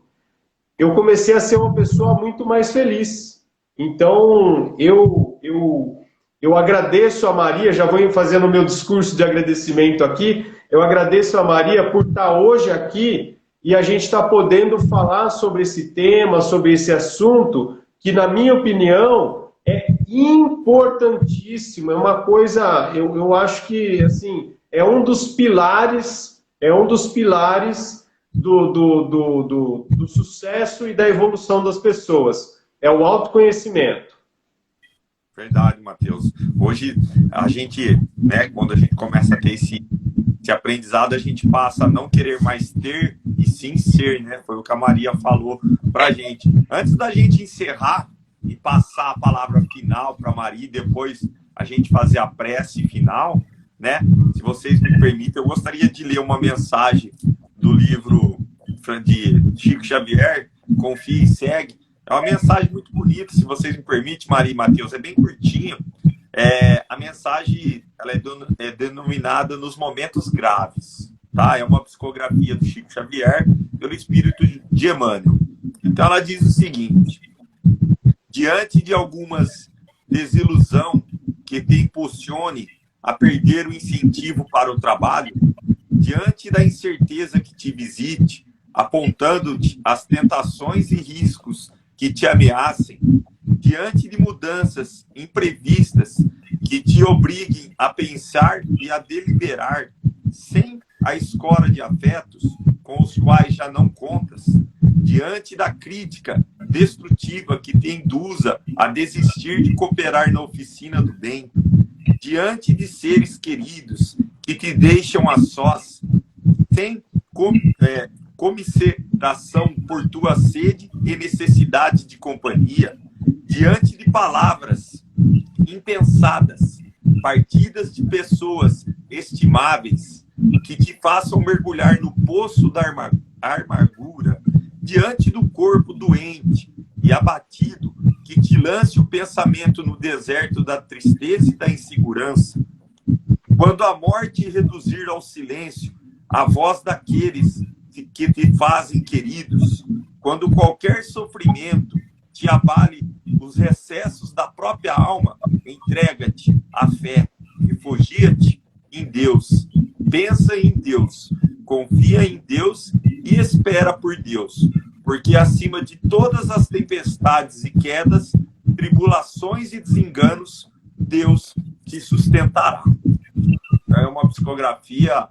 eu comecei a ser uma pessoa muito mais feliz. Então, eu agradeço a Maria, já vou fazendo o meu discurso de agradecimento aqui, eu agradeço a Maria por estar hoje aqui e a gente está podendo falar sobre esse tema, sobre esse assunto, que na minha opinião é importantíssimo, é uma coisa, eu acho que assim, é um dos pilares do sucesso e da evolução das pessoas, é o autoconhecimento. Verdade, Matheus. Hoje, a gente, né, quando a gente começa a ter esse aprendizado, a gente passa a não querer mais ter e sim ser, né? Foi o que a Maria falou pra gente. Antes da gente encerrar e passar a palavra final para a Maria, e depois a gente fazer a prece final, né? Se vocês me permitem, eu gostaria de ler uma mensagem do livro de Chico Xavier, Confia e Segue. É uma mensagem muito bonita, se vocês me permitem, Maria e Matheus, é bem curtinho. A mensagem ela é denominada Nos Momentos Graves. Tá? É uma psicografia do Chico Xavier pelo espírito de Emmanuel. Então ela diz o seguinte: diante de algumas desilusão que te impulsione a perder o incentivo para o trabalho, diante da incerteza que te visite, apontando-te as tentações e riscos que te ameacem, diante de mudanças imprevistas que te obriguem a pensar e a deliberar sem a escora de afetos com os quais já não contas, diante da crítica destrutiva que te induza a desistir de cooperar na oficina do bem, diante de seres queridos que te deixam a sós, sem comiseração por tua sede e necessidade de companhia, diante de palavras impensadas, partidas de pessoas estimáveis, que te façam mergulhar no poço da amargura, diante do corpo doente e abatido, que te lance o pensamento no deserto da tristeza e da insegurança, quando a morte reduzir ao silêncio a voz daqueles que te fazem queridos, quando qualquer sofrimento te abale os recessos da própria alma, entrega-te à fé, refugia-te em Deus, pensa em Deus, confia em Deus e espera por Deus, porque acima de todas as tempestades e quedas, tribulações e desenganos, Deus te sustentará. É uma psicografia,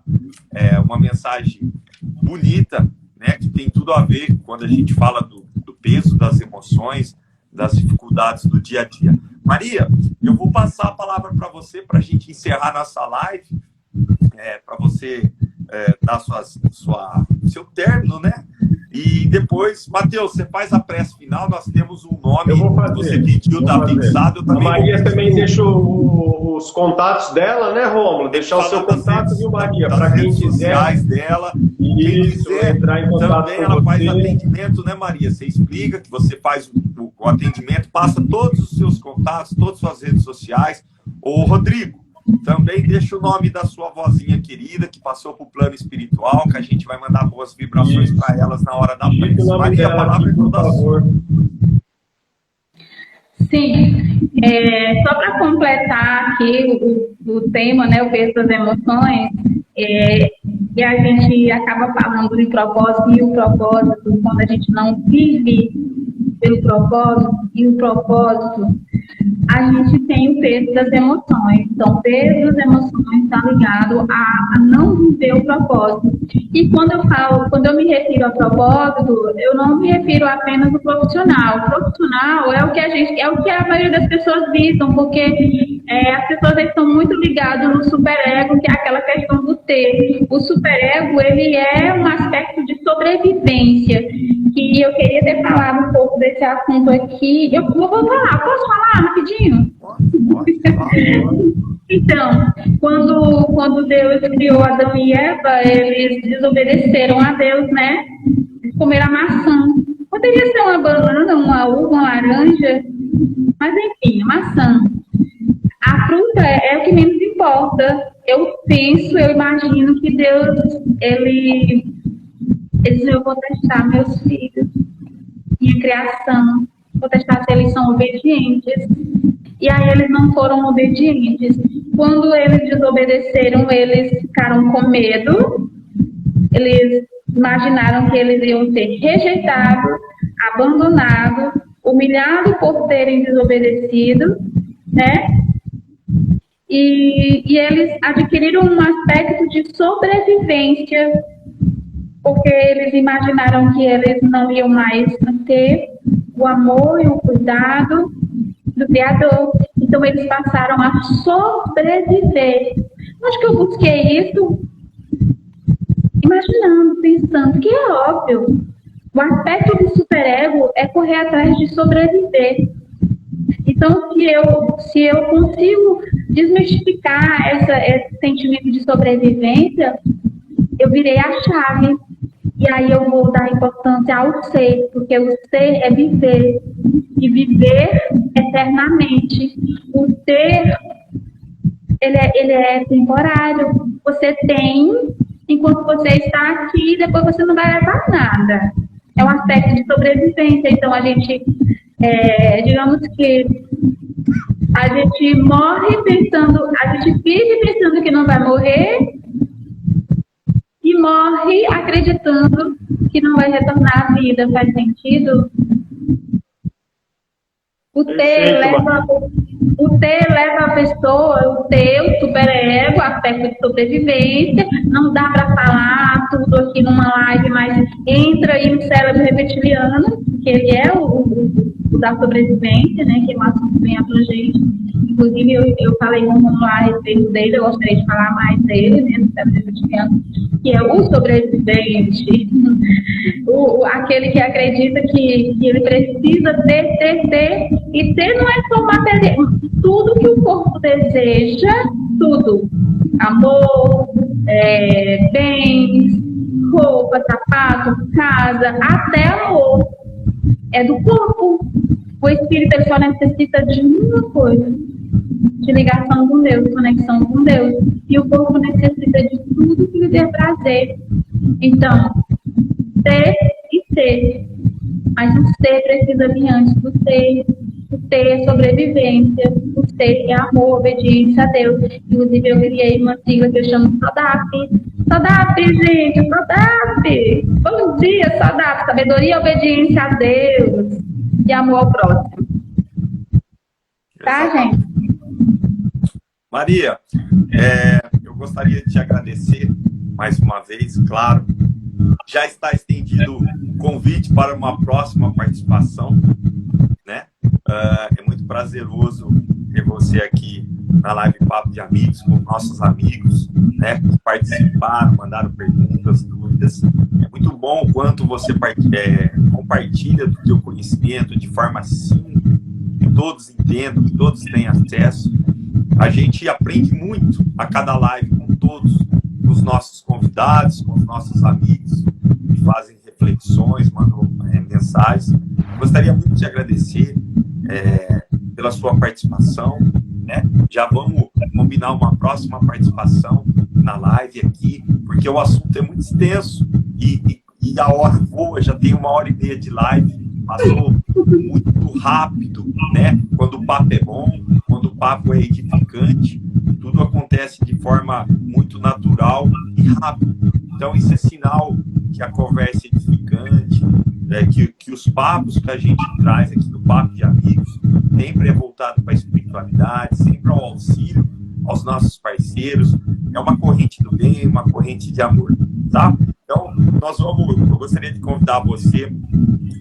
uma mensagem bonita, né, que tem tudo a ver quando a gente fala do peso das emoções, das dificuldades do dia a dia. Maria, eu vou passar a palavra para você, para a gente encerrar nossa live, para você dar seu término, né? E depois, Matheus, você faz a prece final, nós temos um nome que você pediu, tá fixado. Eu também a Maria também deixa os contatos dela, né, Rômulo? Deixar o seu contato, viu, Maria? Para quem quiser. Dela. Isso, quem quiser, entrar em contato também com ela você. faz atendimento, né, Maria? Você explica que você faz o atendimento, passa todos os seus contatos, todas as suas redes sociais. Ô, Rodrigo, também deixa o nome da sua vozinha querida, que passou para o plano espiritual, que a gente vai mandar boas vibrações para elas na hora da prece. Maria, a palavra é toda sua. Sim, só para completar aqui o tema, né, o peso das emoções, e a gente acaba falando de propósito e o propósito, quando a gente não vive pelo propósito, e o propósito, a gente tem o peso das emoções. Então, o peso das emoções está ligado a não viver o propósito. E quando eu me refiro a propósito, eu não me refiro apenas ao profissional. O profissional é o que a maioria das pessoas visam, porque as pessoas estão muito ligadas no superego, que é aquela questão do ter. O superego, ele é um aspecto de sobrevivência, que eu queria ter falado um pouco desse assunto aqui. Eu vou falar, posso falar rapidinho? Então, quando Deus criou Adão e Eva, eles desobedeceram a Deus, né? Comeram a maçã. Poderia ser uma banana, uma uva, uma laranja, mas enfim, a maçã. A fruta é o que menos importa. Eu imagino que Deus, ele disse, eu vou testar meus filhos, minha criação, vou testar se eles são obedientes. E aí eles não foram obedientes. Quando eles desobedeceram, eles ficaram com medo, eles imaginaram que eles iam ser rejeitados, abandonados, humilhados por terem desobedecido, né? E eles adquiriram um aspecto de sobrevivência, porque eles imaginaram que eles não iam mais ter o amor e o cuidado do Criador. Então, eles passaram a sobreviver. Acho que eu busquei isso imaginando, pensando que é óbvio. O aspecto do superego é correr atrás de sobreviver. Então, se eu consigo desmistificar esse sentimento de sobrevivência, eu virei a chave. E aí eu vou dar importância ao ser, porque o ser é viver. E viver eternamente. O ter, ele é temporário. Você tem, enquanto você está aqui, depois você não vai levar nada. É um aspecto de sobrevivência. Então, a gente, digamos que a gente morre pensando, a gente vive pensando que não vai morrer e morre acreditando que não vai retornar à vida. Faz sentido? O ter leva a pessoa, o superego, aspecto de sobrevivência. Não dá para falar tudo aqui numa live, mas entra aí no cérebro reptiliano, que ele é o da sobrevivência, né, que é um assunto bem abrangente. Inclusive, eu falei a respeito dele, eu gostaria de falar mais dele, né, no cérebro reptiliano, que é o sobrevivente, aquele que acredita que ele precisa ter, e ter não é só material, tudo que o corpo deseja, tudo, amor, bens, roupa, sapato, casa, até amor, é do corpo. O espírito ele só necessita de uma coisa, de ligação com Deus, conexão com Deus. E o corpo necessita de tudo que lhe dê prazer. Então, ter e ser. Mas o ser precisa vir antes do ter. O ter é sobrevivência. O ser é amor, obediência a Deus. Inclusive, eu criei uma sigla que eu chamo SODAP. SODAP, gente, SODAP. Bom dia, SODAP. Sabedoria, obediência a Deus e amor ao próximo. Tá, gente? Maria, eu gostaria de te agradecer mais uma vez, claro. Já está estendido o convite para uma próxima participação, né? É muito prazeroso ter você aqui na live Papo de Amigos, com nossos amigos, né? Que participaram, mandaram perguntas, dúvidas. É muito bom o quanto você compartilha do teu conhecimento de forma simples, que todos entendam, que todos tenham acesso. A gente aprende muito a cada live com todos os nossos convidados, com os nossos amigos que fazem reflexões, mandam mensagens. Gostaria muito de te agradecer pela sua participação, né? Já vamos combinar uma próxima participação na live aqui, porque o assunto é muito extenso e a hora voa, já tem 1h30 de live, passou muito rápido, né? Quando o papo é bom, quando o papo é edificante, tudo acontece de forma muito natural e rápida. Então, isso é sinal que a conversa é edificante, que os papos que a gente traz aqui no Papo de Amigos sempre é voltado para a espiritualidade, sempre ao auxílio aos nossos parceiros. É uma corrente do bem, uma corrente de amor, tá? Então, eu gostaria de convidar você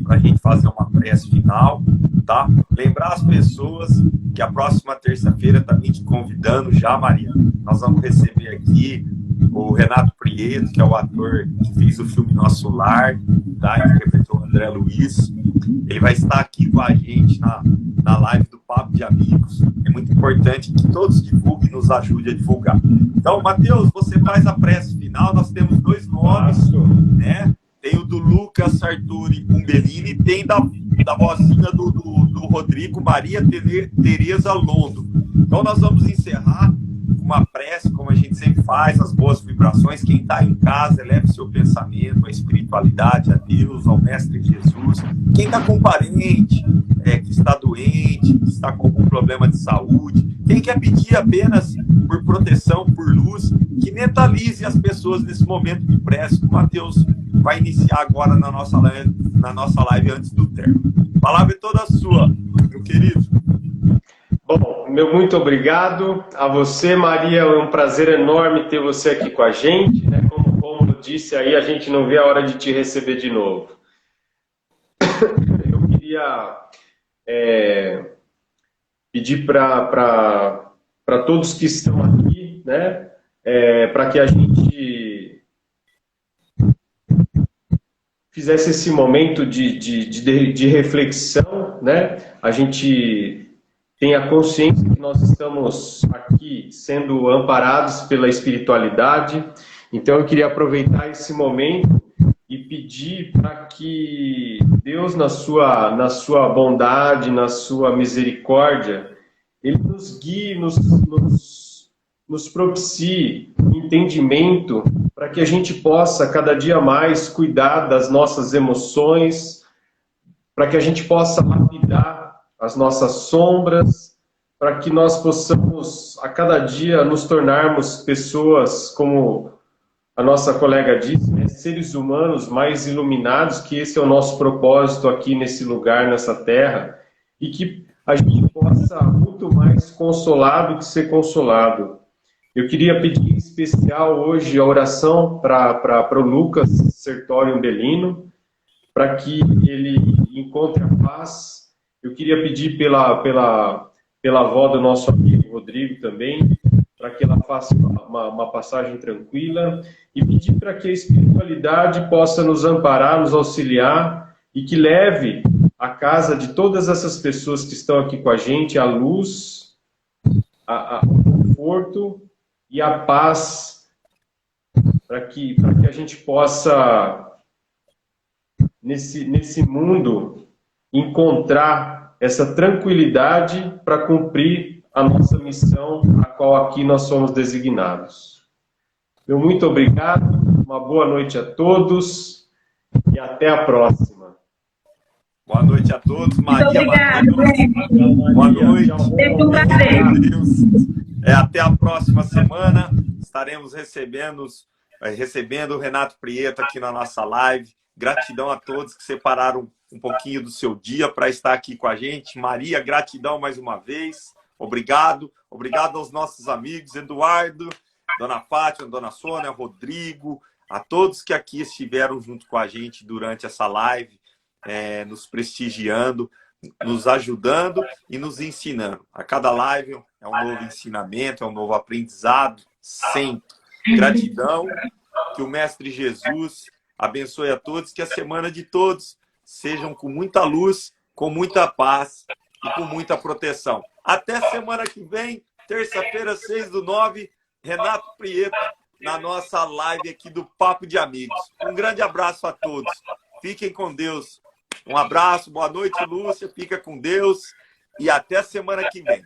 para a gente fazer uma prece final, tá? Lembrar as pessoas que a próxima terça-feira, também te convidando já, Maria, nós vamos receber aqui o Renato Prieto, que é o ator que fez o filme Nosso Lar, tá? Ele interpretou o André Luiz. Ele vai estar aqui com a gente na live do Papo de Amigos. É muito importante que todos divulguem e nos ajudem a divulgar. Então, Matheus, você faz a prece final. Nós temos 2 nomes, né? Tem o do Lucas Sarturi Umbelini e tem da vozinha do Rodrigo, Maria Tereza Londo. Então, nós vamos encerrar com uma prece, como a gente sempre faz, as boas vibrações. Quem está em casa, eleve seu pensamento à espiritualidade, a Deus, ao Mestre Jesus. Quem está com parente, que está doente, que está com algum problema de saúde, quem quer pedir apenas por proteção, por luz, que mentalize as pessoas nesse momento de prece que o Matheus vai iniciar agora na nossa live antes do término. A palavra é toda sua, meu querido. Bom, meu muito obrigado a você, Maria. É um prazer enorme ter você aqui com a gente, né? Como o Rômulo disse aí, a gente não vê a hora de te receber de novo. Eu queria pedir para todos que estão aqui, né? Para que a gente fizesse esse momento de reflexão, né? A gente tem a consciência que nós estamos aqui sendo amparados pela espiritualidade. Então eu queria aproveitar esse momento e pedir para que Deus, na sua bondade, na sua misericórdia, Ele nos guie, nos propicie entendimento para que a gente possa cada dia mais cuidar das nossas emoções, para que a gente possa lapidar as nossas sombras, para que nós possamos a cada dia nos tornarmos pessoas, como a nossa colega disse, né, seres humanos mais iluminados, que esse é o nosso propósito aqui nesse lugar, nessa terra, e que a gente possa muito mais consolar do que ser consolado. Eu queria pedir em especial hoje a oração para o Lucas Sertório Umbelino, para que ele encontre a paz. Eu queria pedir pela avó do nosso amigo Rodrigo também, para que ela faça uma passagem tranquila, e pedir para que a espiritualidade possa nos amparar, nos auxiliar, e que leve à casa de todas essas pessoas que estão aqui com a gente a luz, o conforto e a paz, para que a gente possa, nesse mundo, encontrar essa tranquilidade para cumprir a nossa missão, a qual aqui nós somos designados. Meu muito obrigado, uma boa noite a todos e até a próxima. Boa noite a todos, Maria. Muito obrigada, boa noite. Sempre um prazer. Até a próxima semana. Estaremos recebendo o Renato Prieto aqui na nossa live. Gratidão a todos que separaram um pouquinho do seu dia para estar aqui com a gente. Maria, gratidão mais uma vez. Obrigado. Obrigado aos nossos amigos, Eduardo, Dona Fátima, Dona Sônia, Rodrigo, a todos que aqui estiveram junto com a gente durante essa live, nos prestigiando, nos ajudando e nos ensinando. A cada live é um novo ensinamento, é um novo aprendizado, sempre. Gratidão, que o Mestre Jesus abençoe a todos, que a semana de todos sejam com muita luz, com muita paz e com muita proteção. Até semana que vem, terça-feira, 6/9, Renato Prieto, na nossa live aqui do Papo de Amigos. Um grande abraço a todos. Fiquem com Deus. Um abraço, boa noite, Lúcia. Fica com Deus e até semana que vem.